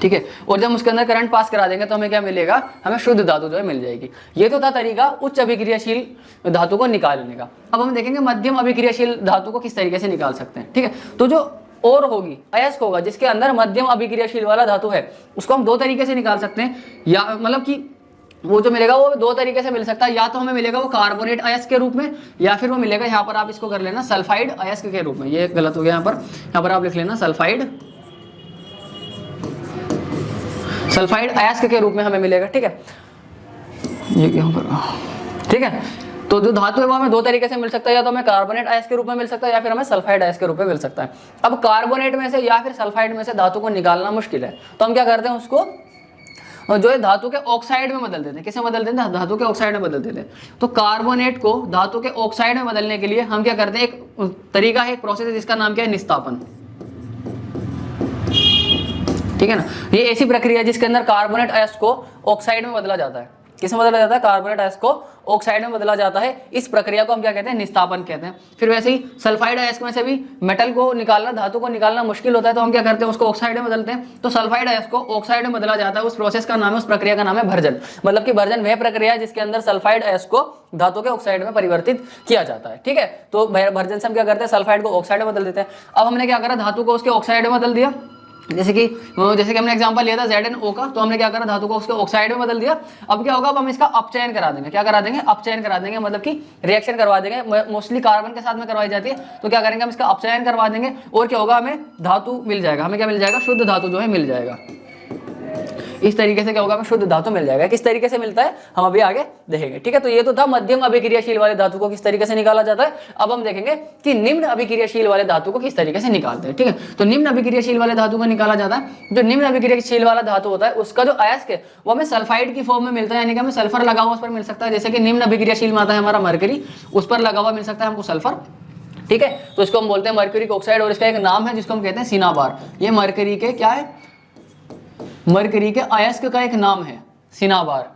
ठीक है। और जब उसके अंदर करंट पास करा देंगे तो हमें क्या मिलेगा, हमें शुद्ध धातु जो है मिल जाएगी। ये तो था तरीका उच्च अभिक्रियाशील धातु को निकालने का। अब हम देखेंगे मध्यम अभिक्रियाशील धातु को किस तरीके से निकाल सकते हैं, ठीक है। तो जो और होगी, अयस्क होगा जिसके अंदर मध्यम अभिक्रियाशील वाला धातु है, उसको हम दो तरीके से निकाल सकते हैं। या मतलब कि वो जो मिलेगा वो दो तरीके से मिल सकता है, या तो हमें मिलेगा वो कार्बोनेट अयस्क के रूप में, या फिर वो मिलेगा यहाँ पर आप इसको कर लेना सल्फाइड अयस्क के रूप में। ये गलत हो गया, यहाँ पर आप लिख लेना सल्फाइड अयस्क के रूप में हमें मिलेगा, ठीक है। ये यहाँ पर, ठीक है। तो जो धातु है वो हमें दो तरीके से मिल सकता है, या तो हमें कार्बोनेट अयस्क के रूप में मिल सकता है, या फिर हमें सल्फाइड अयस्क के रूप में मिल सकता है। अब कार्बोनेट में से या फिर सल्फाइड में से धातु को निकालना मुश्किल है, तो हम क्या करते हैं, उसको जो है धातु के ऑक्साइड में बदल देते हैं। किसे बदल देते हैं, धातु के ऑक्साइड में बदल देते हैं। तो कार्बोनेट को धातु के ऑक्साइड में बदलने के लिए हम क्या करते हैं, एक तरीका है, एक प्रोसेस है जिसका नाम क्या है, निस्तापन, ठीक है ना। ये ऐसी प्रक्रिया है जिसके अंदर कार्बोनेट अयस्क को ऑक्साइड में बदला जाता है। किसमें बदला जाता है, कार्बोनेट अयस्क को ऑक्साइड में बदला जाता है। इस प्रक्रिया को हम क्या कहते हैं, निस्तापन कहते हैं। फिर वैसे ही सल्फाइड अयस्क में से भी मेटल को निकालना, धातु को निकालना मुश्किल होता है, तो हम क्या करते हैं, उसको ऑक्साइड में बदलते हैं। तो सल्फाइड अयस्क को ऑक्साइड में बदला जाता है। उस प्रोसेस का नाम है, उस प्रक्रिया का नाम है भर्जन। मतलब कि भर्जन वह प्रक्रिया है जिसके अंदर सल्फाइड अयस्क को धातु के ऑक्साइड में परिवर्तित किया जाता है, ठीक है। तो भर्जन से हम क्या करते हैं, सल्फाइड को ऑक्साइड में बदल देते हैं। अब हमने क्या करा, धातु को उसके ऑक्साइड में बदल दिया। जैसे कि हमने एग्जांपल लिया था ZnO का, तो हमने क्या करा, धातु को उसके ऑक्साइड में बदल दिया। अब क्या होगा, अब हम इसका अपचयन करा देंगे। क्या करा देंगे, अपचयन करा देंगे, मतलब कि रिएक्शन करवा देंगे। मोस्टली कार्बन के साथ में करवाई जाती है, तो क्या करेंगे, हम इसका अपचयन करवा देंगे और क्या होगा, हमें धातु मिल जाएगा। हमें क्या मिल जाएगा, शुद्ध धातु जो है मिल जाएगा। इस तरीके से क्या होगा, हमें शुद्ध धातु मिल जाएगा। किस तरीके से मिलता है हम अभी आगे देखेंगे, ठीक है। तो ये तो था मध्यम अभिक्रियाशील वाले धातु को किस तरीके से निकाला जाता है। अब हम देखेंगे कि निम्न अभिक्रियाशील वाले धातु को किस तरीके से निकालते हैं, ठीक है। तो निम्न अभिक्रियाशील वाले धातु को निकाला जाता है। जो निम्न अभिक्रियाशील वाला धातु होता है उसका जो अयस्क है वो हमें सल्फाइड की फॉर्म में मिलता है, यानी कि हमें सल्फर लगा हुआ उस पर मिल सकता है। जैसे कि निम्न अभिक्रियाशील माता है हमारा मरकरी, उस पर लगा हुआ मिल सकता है हमको सल्फर, ठीक है। तो इसको हम बोलते हैं मरकरी ऑक्साइड, और इसका एक नाम है जिसको हम कहते हैं सिनाबार। ये मरकरी के क्या है, मरकरी के अयस्क का एक नाम है सिनाबार।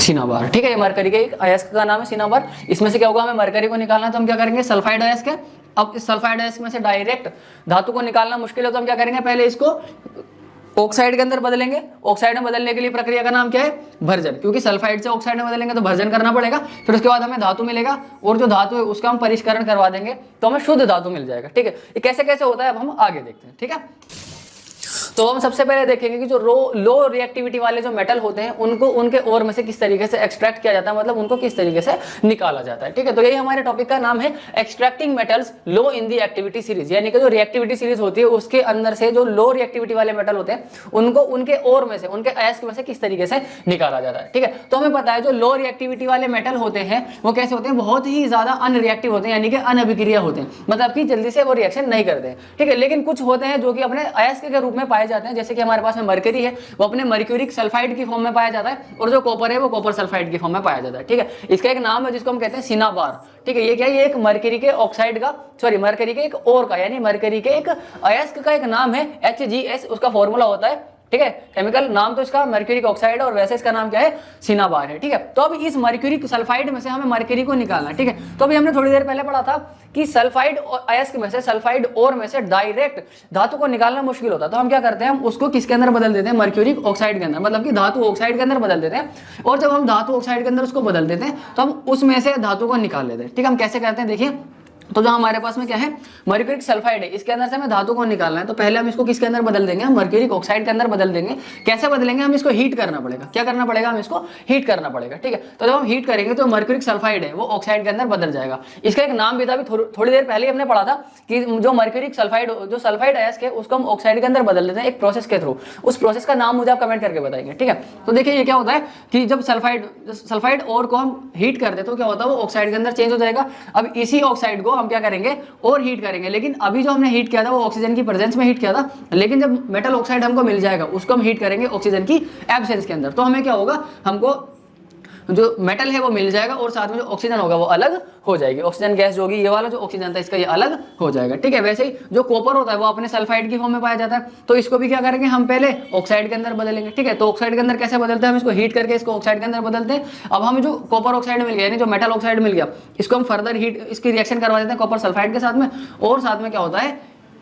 सिनाबार, ठीक है। ये मरकरी के एक अयस्क का नाम है सिनाबार। इसमें से क्या होगा, हमें मरकरी को निकालना है, तो हम क्या करेंगे, सल्फाइड अयस्क है। अब इस सल्फाइड अयस्क में से डायरेक्ट धातु को निकालना मुश्किल है, तो हम क्या करेंगे, पहले इसको ऑक्साइड के अंदर बदलेंगे। ऑक्साइड में बदलने के लिए प्रक्रिया का नाम क्या है? भर्जन, क्योंकि सल्फाइड से ऑक्साइड में बदलेंगे तो भर्जन करना पड़ेगा। फिर उसके बाद हमें धातु मिलेगा और जो धातु है उसका हम परिष्करण करवा देंगे तो हमें शुद्ध धातु मिल जाएगा। ठीक है, ये कैसे कैसे होता है अब हम आगे देखते हैं। ठीक है, तो हम सबसे पहले देखेंगे कि जो लो रिएक्टिविटी वाले जो मेटल होते हैं उनको उनके ओर में से किस तरीके से एक्सट्रैक्ट किया जाता है, मतलब उनको किस तरीके से निकाला जाता है। ठीक है, तो यही हमारे टॉपिक का नाम है, extracting metals low in the activity series. यानी कि जो रिएक्टिविटी सीरीज होती है उसके अंदर से जो लो रिएक्टिविटी वाले मेटल होते हैं उनको उनके ओर में से, उनके अयस्क में से किस तरीके से निकाला जाता है। ठीक है, तो हमें पता है जो लो रिएक्टिविटी वाले मेटल होते हैं वो कैसे होते हैं? बहुत ही ज्यादा अनरिएक्टिव होते हैं, यानी कि अनअभिक्रिया होते हैं, मतलब कि जल्दी से वो रिएक्शन नहीं करते हैं। ठीक है, लेकिन कुछ होते हैं जो कि अपने अयस्क के रूप में पाए जाते हैं, जैसे कि हमारे पास में मरकरी है, वो अपने मर्क्यूरिक सल्फाइड की फॉर्म में पाया जाता है, और जो कॉपर है वो कॉपर सल्फाइड की फॉर्म में पाया जाता है। ठीक है, इसका एक नाम है जिसको हम कहते हैं सिनाबार। ठीक है, ये क्या है? ये एक मरकरी के ऑक्साइड का, सॉरी मरकरी के एक और का, यानी मरकरी के एक अयस्क का एक नाम है, HgS उसका फॉर्मूला होता है। ठीक है, केमिकल नाम तो इसका मर्क्यूरिक ऑक्साइड है और वैसे इसका नाम क्या है? सिनाबार है। ठीक है, तो अब इस मर्क्यूरिक सल्फाइड में से हमें मर्क्यूरी को निकालना है। ठीक है, तो अभी हमने थोड़ी देर पहले पढ़ा था कि सल्फाइड अयस्क में से, सल्फाइड ओर में से डायरेक्ट धातु को निकालना मुश्किल होता है, तो हम क्या करते हैं? हम उसको किसके अंदर बदल देते हैं? मर्क्यूरिक ऑक्साइड के अंदर, मतलब कि धातु ऑक्साइड के अंदर बदल देते हैं। और जब हम धातु ऑक्साइड के अंदर उसको बदल देते हैं तो हम उसमें से धातु को निकाल लेते हैं। ठीक है, हम कैसे करते हैं देखिए, तो जो हमारे पास में क्या है? मर्क्यूरिक सल्फाइड है, इसके अंदर से हमें धातु को निकालना है, तो पहले हम इसको किसके अंदर बदल देंगे? हम मर्क्यूरिक ऑक्साइड के अंदर बदल देंगे। कैसे बदलेंगे? हम इसको हीट करना पड़ेगा। क्या करना पड़ेगा? हम इसको हीट करना पड़ेगा। ठीक है, तो जब हम हीट करेंगे तो मर्क्यूरिक सल्फाइड है वो ऑक्साइड के अंदर बदल जाएगा। इसका एक नाम भी था, थोड़ी देर पहले हमने पढ़ा था कि जो मर्क्यूरिक सल्फाइड, जो सल्फाइड अयस्क है उसको हम ऑक्साइड के अंदर बदल देते हैं एक प्रोसेस के थ्रू। उस प्रोसेस का नाम मुझे आप कमेंट करके बताएंगे। ठीक है, तो देखिए ये क्या होता है कि जब सल्फाइड और को हम हीट करते हैं तो क्या होता है? वो ऑक्साइड के अंदर चेंज हो जाएगा। अब इसी ऑक्साइड को हम क्या करेंगे? और हीट करेंगे, लेकिन अभी जो हमने हीट किया था वो ऑक्सीजन की प्रेजेंस में हीट किया था, लेकिन जब मेटल ऑक्साइड हमको मिल जाएगा उसको हम हीट करेंगे ऑक्सीजन की एब्सेंस के अंदर, तो हमें क्या होगा? हमको जो मेटल है वो मिल जाएगा और साथ में जो ऑक्सीजन होगा वो अलग हो जाएगी। ऑक्सीजन गैस जो होगी, ये वाला जो ऑक्सीजन था इसका ये अलग हो जाएगा। ठीक है, वैसे ही जो कॉपर होता है वो अपने सल्फाइड की फॉर्म में पाया जाता है, तो इसको भी क्या करेंगे? हम पहले ऑक्साइड के अंदर बदलेंगे। ठीक है, तो ऑक्साइड के अंदर कैसे बदलते हैं? हम इसको हीट करके इसको ऑक्साइड के अंदर बदलते हैं। अब हमें जो कॉपर ऑक्साइड मिल गया, यानी जो मेटल ऑक्साइड मिल गया, इसको हम फर्दर हीट, इसकी रिएक्शन करवा देते हैं कॉपर सल्फाइड के साथ में, और साथ में क्या होता है?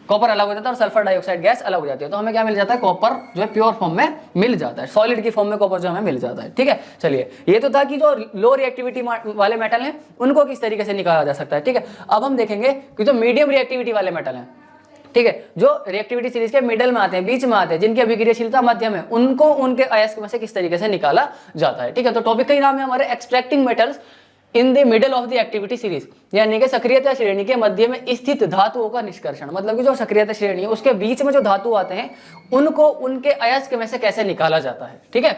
कॉपर अलग हो जाता है और सल्फर डाइऑक्साइड गैस अलग हो जाती है, तो हमें क्या मिल जाता है? कॉपर जो है प्योर फॉर्म में मिल जाता है, सॉलिड की फॉर्म में कॉपर जो हमें मिल जाता है। ठीक है, चलिए ये तो था कि जो लो रिएक्टिविटी वाले मेटल हैं उनको किस तरीके से निकाला जा सकता है। ठीक है, अब हम देखेंगे कि जो मीडियम रिएक्टिविटी वाले मेटल हैं, ठीक है, जो रिएक्टिविटी सीरीज के मिडल में आते हैं, बीच में आते हैं, जिनकी अभिक्रियाशीलता मध्यम है, उनको उनके अयस्क में से किस तरीके से निकाला जाता है। ठीक है, तो टॉपिक का ही नाम है हमारे extracting metals in the middle of the activity series, यानी कि सक्रियता श्रेणी के मध्य में स्थित धातुओं का निष्कर्षण, मतलब कि जो सक्रियता श्रेणी है उसके बीच में जो धातु आते हैं उनको उनके अयस्क में से कैसे निकाला जाता है। ठीक है,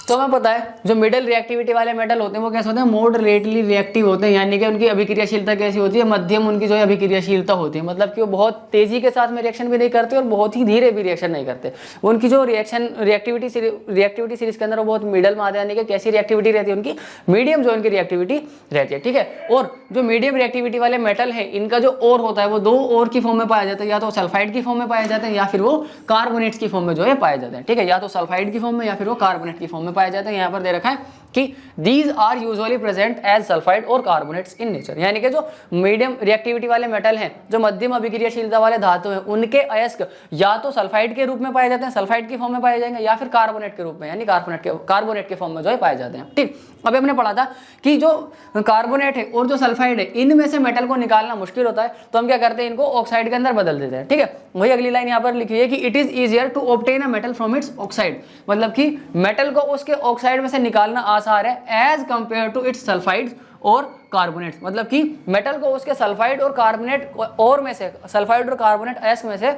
तो हमें पता है जो मिडिल रिएक्टिविटी वाले मेटल होते हैं वो कैसे होते हैं? मॉडरेटली रिएक्टिव होते हैं, यानी कि उनकी अभिक्रियाशीलता कैसी होती है? मध्यम उनकी जो है अभिक्रियाशीलता होती है, मतलब कि वो बहुत तेजी के साथ में रिएक्शन भी नहीं करते और बहुत ही धीरे भी रिएक्शन नहीं करते। उनकी जो रिएक्टिविटी सीरीज के अंदर वो बहुत मिडल में आते हैं, यानी कि कैसी रिएक्टिविटी रहती है उनकी? मीडियम जो उनकी रिएक्टिविटी रहती है। ठीक है, और जो मीडियम रिएक्टिविटी वाले मेटल है इनका जो ओर होता है वो दो ओर की फॉर्म में पाया जाता है, या तो सल्फाइड की फॉर्म में पाए जाते हैं या फिर वो कार्बोनेट्स की फॉर्म में जो है पाए जाते हैं। ठीक है, या तो सल्फाइड की फॉर्म में या फिर वो कार्बोनेट की फॉर्म में पाए जाते हैं। यहाँ पर दे रखा है कि these are usually present as sulfide और carbonates in nature, यानी कि जो मीडियम रिएक्टिविटी वाले मेटल हैं, जो मध्यम अभिक्रियाशीलता वाले धातु हैं, उनके अयस्क या तो सल्फाइड के रूप में पाए जाते हैं, सल्फाइड की फॉर्म में पाए जाएंगे, या फिर कार्बोनेट के रूप में, यानी कार्बोनेट के फॉर्म में जो है पाए जाते हैं। ठीक, अभी हमने पढ़ा था कि जो कार्बोनेट है और जो सल्फाइड है इनमें से मेटल को निकालना मुश्किल होता है, तो हम क्या करते हैं? इनको ऑक्साइड के अंदर बदल देते हैं। ठीक है, वही अगली लाइन यहाँ पर लिखी है कि it is easier to obtain a metal from its oxide, मतलब कि मेटल को उसके ऑक्साइड में से निकालना आसान है as compare to its sulphides और कार्बोनेट्स, मतलब कि मेटल को उसके सल्फाइड और कार्बोनेट और में से, सल्फाइड और कार्बोनेट अयस्क में से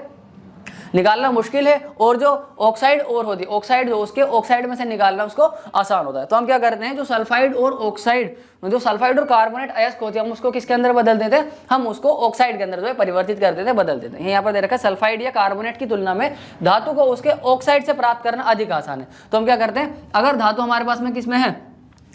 निकालना मुश्किल है, और जो ऑक्साइड और होती है, ऑक्साइड जो उसके ऑक्साइड में से निकालना उसको आसान होता है। तो हम क्या करते हैं? जो सल्फाइड और ऑक्साइड, जो सल्फाइड और कार्बोनेट अयस्क होती है, हम उसको किसके अंदर बदल देते हैं? हम उसको ऑक्साइड के अंदर जो है परिवर्तित कर देते हैं, बदल देते हैं। यहाँ पर दे रखा है सल्फाइड या कार्बोनेट की तुलना में धातु को उसके ऑक्साइड से प्राप्त करना अधिक आसान है। तो हम क्या करते हैं? अगर धातु हमारे पास में किसमें है?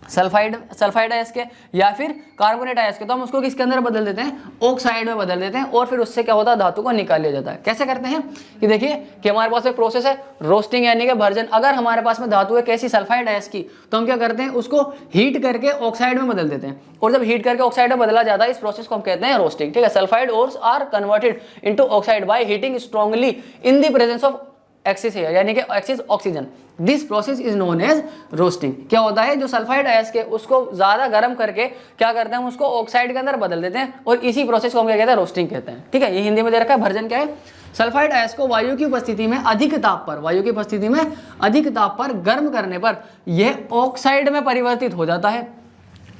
सल्फाइड अयस्क के या फिर कार्बोनेट अयस्क के, तो हम उसको किसके अंदर बदल देते हैं? ऑक्साइड में बदल देते हैं, और फिर उससे क्या होता है? धातु को निकाल लिया जाता है। कैसे करते हैं कि देखिए कि हमारे पास एक प्रोसेस है रोस्टिंग, यानी कि भर्जन। अगर हमारे पास में धातु है कैसी? सल्फाइड अयस्क की, तो हम क्या करते हैं? उसको हीट करके ऑक्साइड में बदल देते हैं, और जब हीट करके ऑक्साइड में बदला जाता है इस प्रोसेस को हम कहते हैं रोस्टिंग। ठीक है, sulphide ores are converted into oxide by heating strongly in the presence of excess air यानी कि excess oxygen. This process is known as roasting. क्या होता है, जो सल्फाइड अयस्क है उसको ज्यादा गर्म करके क्या करते हैं, हम उसको ऑक्साइड के अंदर बदल देते हैं और इसी प्रोसेस को हम क्या कहते हैं, रोस्टिंग कहते हैं। ठीक है, ये हिंदी में दे रखा है। वर्जन क्या है, सल्फाइड अयस्क को वायु की उपस्थिति में अधिक ताप पर, वायु की उपस्थिति में अधिक ताप पर गर्म करने पर यह ऑक्साइड में परिवर्तित हो जाता है।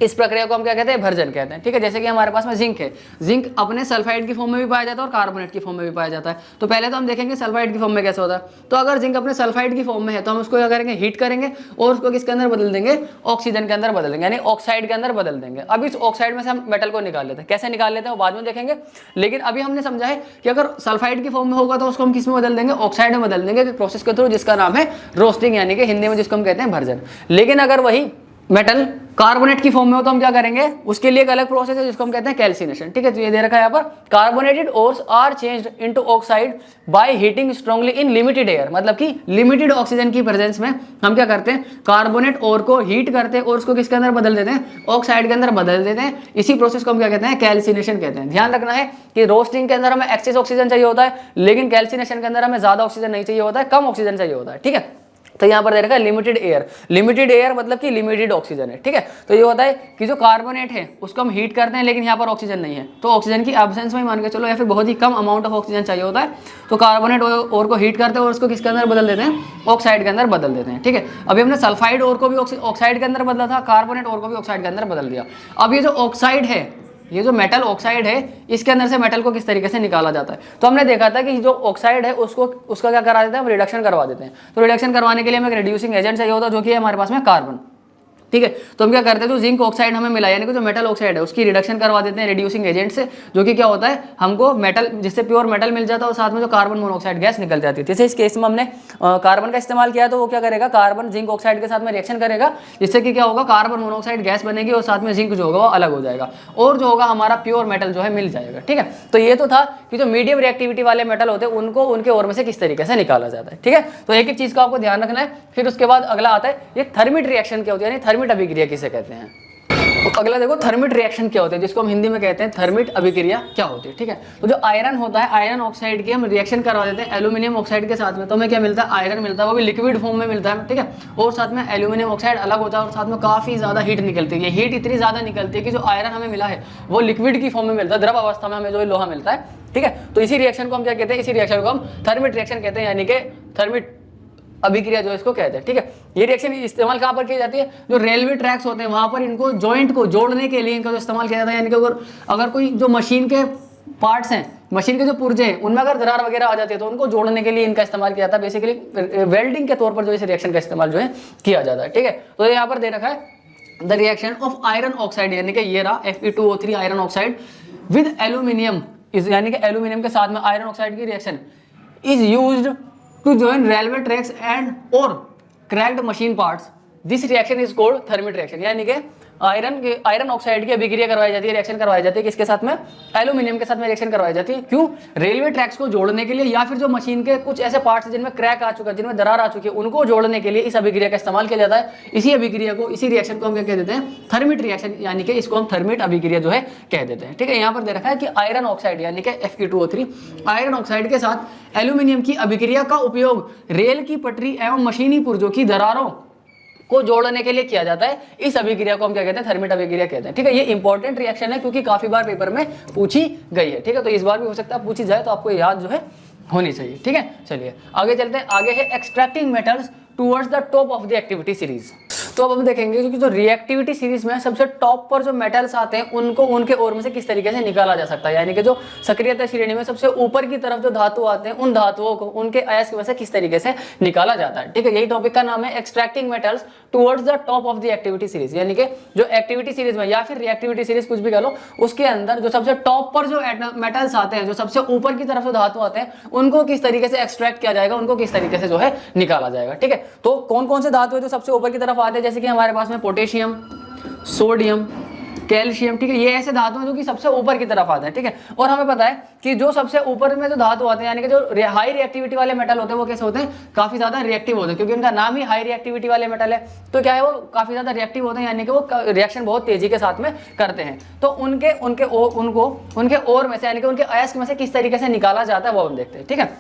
इस प्रक्रिया को हम क्या कहते हैं, भर्जन कहते हैं। ठीक है, जैसे कि हमारे पास में जिंक है, जिंक अपने सल्फाइड की फॉर्म में भी पाया जाता है और कार्बोनेट की फॉर्म में भी पाया जाता है। तो पहले तो हम देखेंगे सल्फाइड की फॉर्म में कैसे होता है। तो अगर जिंक अपने सल्फाइड की फॉर्म में है तो हम उसको क्या करेंगे, हीट करेंगे और उसको किसके अंदर बदल देंगे, ऑक्सीजन के अंदर बदल देंगे, यानी ऑक्साइड के अंदर बदल देंगे। अब इस ऑक्साइड में से हम मेटल को निकाल लेते हैं। कैसे निकाल लेते हैं वो बाद में देखेंगे, लेकिन अभी हमने समझा है कि अगर सल्फाइड की फॉर्म में होगा तो उसको हम किस में बदल देंगे, ऑक्साइड में बदल देंगे, प्रोसेस के थ्रू, जिसका नाम है रोस्टिंग, यानी कि हिंदी में जिसको हम कहते हैं भर्जन। लेकिन अगर वही मेटल कार्बोनेट की फॉर्म में हो तो हम क्या करेंगे, उसके लिए एक अलग प्रोसेस है जिसको हम कहते हैं कैल्सिनेशन। ठीक है, तो ये दे रखा है यहाँ पर, carbonated ores are changed into oxide by heating strongly in limited air. मतलब कि लिमिटेड ऑक्सीजन की प्रेजेंस में हम क्या करते हैं, कार्बोनेट ओर को हीट करते हैं और उसको किसके अंदर बदल देते हैं, ऑक्साइड के अंदर बदल देते हैं। इसी प्रोसेस को हम क्या कहते हैं, कैल्सिनेशन कहते हैं। ध्यान रखना है कि रोस्टिंग के अंदर हमें एक्सेस ऑक्सीजन चाहिए होता है, लेकिन कैल्सिनेशन के अंदर हमें ज्यादा ऑक्सीजन नहीं चाहिए होता है, कम ऑक्सीजन चाहिए होता है। ठीक है, तो यहाँ पर दे रखा है लिमिटेड एयर। लिमिटेड एयर मतलब कि लिमिटेड ऑक्सीजन है। ठीक है, तो ये होता है कि जो कार्बोनेट है उसको हम हीट करते हैं, लेकिन यहाँ पर ऑक्सीजन नहीं है, तो ऑक्सीजन की एब्सेंस में मान के चलो, या फिर बहुत ही कम अमाउंट ऑफ ऑक्सीजन चाहिए होता है, तो कार्बोनेट और को हीट करते हैं और उसको किसके अंदर बदल देते हैं, ऑक्साइड के अंदर बदल देते हैं। ठीक है, अभी हमने सल्फाइड और को भी ऑक्साइड के अंदर बदला था, कार्बोनेट और को भी ऑक्साइड के अंदर बदल दिया। अब ये जो ऑक्साइड है, ये जो मेटल ऑक्साइड है, इसके अंदर से मेटल को किस तरीके से निकाला जाता है। तो हमने देखा था कि जो ऑक्साइड है उसका क्या करा देते हैं, हम रिडक्शन करवा देते हैं। तो रिडक्शन करवाने के लिए हमें एक रिड्यूसिंग एजेंट चाहिए होता है, जो कि है हमारे पास में कार्बन। ठीक है, तो हम क्या करते हैं, जो जिंक ऑक्साइड हमें मिला, यानी कि जो मेटल ऑक्साइड है उसकी रिडक्शन करवा देते हैं रिड्यूसिंग एजेंट से, जो कि क्या होता है, हमको मेटल, जिससे प्योर मेटल मिल जाता है और साथ में जो कार्बन मोनोऑक्साइड गैस निकल जाती है। जैसे इस केस में हमने कार्बन का इस्तेमाल किया, तो वो क्या करेगा, कार्बन जिंक ऑक्साइड के साथ में रिएक्शन करेगा, जिससे कि क्या होगा, कार्बन मोनोऑक्साइड गैस बनेगी और साथ में जिंक जो होगा वो अलग हो जाएगा और जो होगा हमारा प्योर मेटल जो है मिल जाएगा। ठीक है, तो ये तो था कि जो मीडियम रिएक्टिविटी वाले मेटल होते हैं उनको उनके ओर में से किस तरीके से निकाला जाता है। ठीक है, तो एक एक चीज का आपको ध्यान रखना है। फिर उसके बाद अगला आता है, ये थर्मिट रिएक्शन क्या होती है, यानी थर्मिट अभिक्रिया किसे कहते हैं। तो अगला देखो, थर्मिट रिएक्शन क्या होता है, जिसको हम हिंदी में कहते हैं थर्मिट अभिक्रिया क्या होती है। ठीक है, तो जो आयरन होता है, आयरन ऑक्साइड की हम रिएक्शन करवा देते हैं एल्यूमिनियम ऑक्साइड के साथ में, तो हमें क्या मिलता है, आयरन मिलता है, वो भी लिक्विड फॉर्म में मिलता है। ठीक है, और साथ में एल्यूमिनियम ऑक्साइड अलग होता है और साथ में काफी ज्यादा हीट निकलती है। ये हीट इतनी ज्यादा निकलती है कि जो आयरन हमें मिला है वो लिक्विड की फॉर्म में मिलता है, द्रव अवस्था में हमें जो लोहा मिलता है। ठीक है, तो इसी रिएक्शन को हम क्या कहते हैं, इसी रिएक्शन को हम थर्मिट रिएक्शन कहते हैं, यानी कि थर्मिट अभिक्रिया जो इसको कहते हैं। ठीक है, ये रिएक्शन इस्तेमाल कहाँ पर की जाती है, जो रेलवे ट्रैक्स होते हैं वहां पर इनको जॉइंट को जोड़ने के लिए इनका जो इस्तेमाल किया जाता है। यानी कि अगर कोई जो मशीन के पार्ट्स हैं, मशीन के जो पुर्जे हैं, उनमें अगर दरार वगैरह आ जाती है तो उनको जोड़ने के लिए इनका इस्तेमाल किया जाता है। बेसिकली वेल्डिंग के तौर पर जो इस रिएक्शन का इस्तेमाल जो है किया जाता है। ठीक है, तो यहाँ पर दे रखा है the reaction of iron oxide, यानी कि ये रहा Fe2O3 iron oxide with aluminium, यानी कि एल्यूमिनियम के साथ में आयरन ऑक्साइड की reaction is used to join railway tracks and or cracked machine parts. This reaction is called thermit reaction। यानी कि आयरन ऑक्साइड की अभिक्रिया करवाई जाती है, रिएक्शन करवाई जाती है किसके साथ में, एल्यूमिनियम के साथ में रिएक्शन करवाई जाती है। क्यों, रेलवे ट्रैक्स को जोड़ने के लिए, या फिर जो मशीन के कुछ ऐसे पार्ट्स जिनमें क्रैक आ चुका है, जिनमें दरार आ चुकी है, उनको जोड़ने के लिए इस अभिक्रिया का इस्तेमाल किया जाता है। इसी अभिक्रिया को, इसी रिएक्शन को हम क्या कह देते हैं, थर्मिट रिएक्शन, यानी कि इसको हम थर्मिट अभिक्रिया जो है कह देते हैं। ठीक है, यहाँ पर दे रखा है कि आयरन ऑक्साइड यानी कि Fe2O3 आयरन ऑक्साइड के साथ एल्यूमिनियम की अभिक्रिया का उपयोग रेल की पटरी एवं मशीनी पुर्जों की दरारों को जोड़ने के लिए किया जाता है। इस अभिक्रिया को हम क्या कहते हैं, थर्मिट अभिक्रिया कहते हैं। ठीक है, ये इंपॉर्टेंट रिएक्शन है क्योंकि काफी बार पेपर में पूछी गई है। ठीक है, तो इस बार भी हो सकता है पूछी जाए, तो आपको याद जो है होनी चाहिए। ठीक है, चलिए आगे चलते हैं। आगे है extracting metals towards the top of the activity series. तो अब हम देखेंगे कि जो रिएक्टिविटी सीरीज में सबसे टॉप पर जो मेटल्स आते हैं उनको उनके ओर में से किस तरीके से निकाला जा सकता है, यानी कि जो सक्रियता श्रेणी में सबसे ऊपर की तरफ जो धातु आते हैं उन धातुओं को उनके अयस्क में से किस तरीके से निकाला जाता है। ठीक है, यही टॉपिक का नाम है extracting metals towards the top of the activity series. यानी कि जो एक्टिविटी सीरीज में या फिर रिएक्टिविटी सीरीज कुछ भी कह लो, उसके अंदर जो सबसे टॉप पर जो मेटल्स आते हैं, जो सबसे ऊपर की तरफ जो धातु आते हैं, उनको किस तरीके से एक्सट्रैक्ट किया जाएगा, उनको किस तरीके से जो है निकाला जाएगा। ठीक है, तो कौन कौन से धातु है जो सबसे ऊपर की तरफ आते हैं, जैसे कि हमारे पास में पोटेशियम, सोडियम, कैल्शियम। ठीक है, ये ऐसे धातु हैं जो कि सबसे ऊपर की तरफ आते हैं। ठीक है, और हमें पता है कि जो सबसे ऊपर में जो धातु आते हैं, यानी कि जो हाई रिएक्टिविटी वाले मेटल होते हैं, वो कैसे होते हैं, काफी ज्यादा रिएक्टिव होते हैं, क्योंकि उनका नाम ही हाई रिएक्टिविटी वाले मेटल है। तो क्या है, वो काफी ज्यादा रिएक्टिव होते हैं, यानी कि वो रिएक्शन बहुत तेजी के साथ में करते हैं। तो उनके ओर में से, यानी कि उनके अयस्क में से किस तरीके से निकाला जाता है वो हम देखते हैं। ठीक है,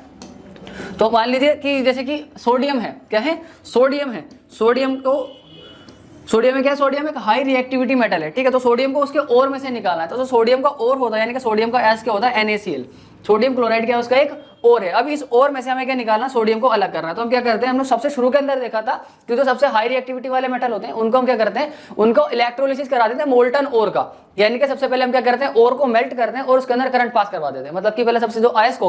तो मान लीजिए कि जैसे कि सोडियम है, क्या है, सोडियम है, सोडियम में क्या है, सोडियम एक हाई रिएक्टिविटी मेटल है, ठीक है। तो सोडियम को उसके ओर में से निकालना है, तो सोडियम का ओर होता है, यानी कि सोडियम का एस क्या होता है, NaCl। सोडियम क्लोराइड क्या है, उसका एक ओर है। अब इस ओर में से हमें क्या निकालना, सोडियम को अलग करना है। तो हम क्या करते हैं, हमने सबसे शुरू के अंदर देखा था कि जो सबसे हाई रिएक्टिविटी वाले मेटल होते हैं उनको हम क्या करते हैं, उनको इलेक्ट्रोलिसिस करा देते हैं मोल्टन ओर का, यानी कि सबसे पहले हम क्या करते हैं, ओर को मेल्ट करते हैं और उसके अंदर करंट पास करवा देते हैं। मतलब कि पहले सबसे जो अयस्क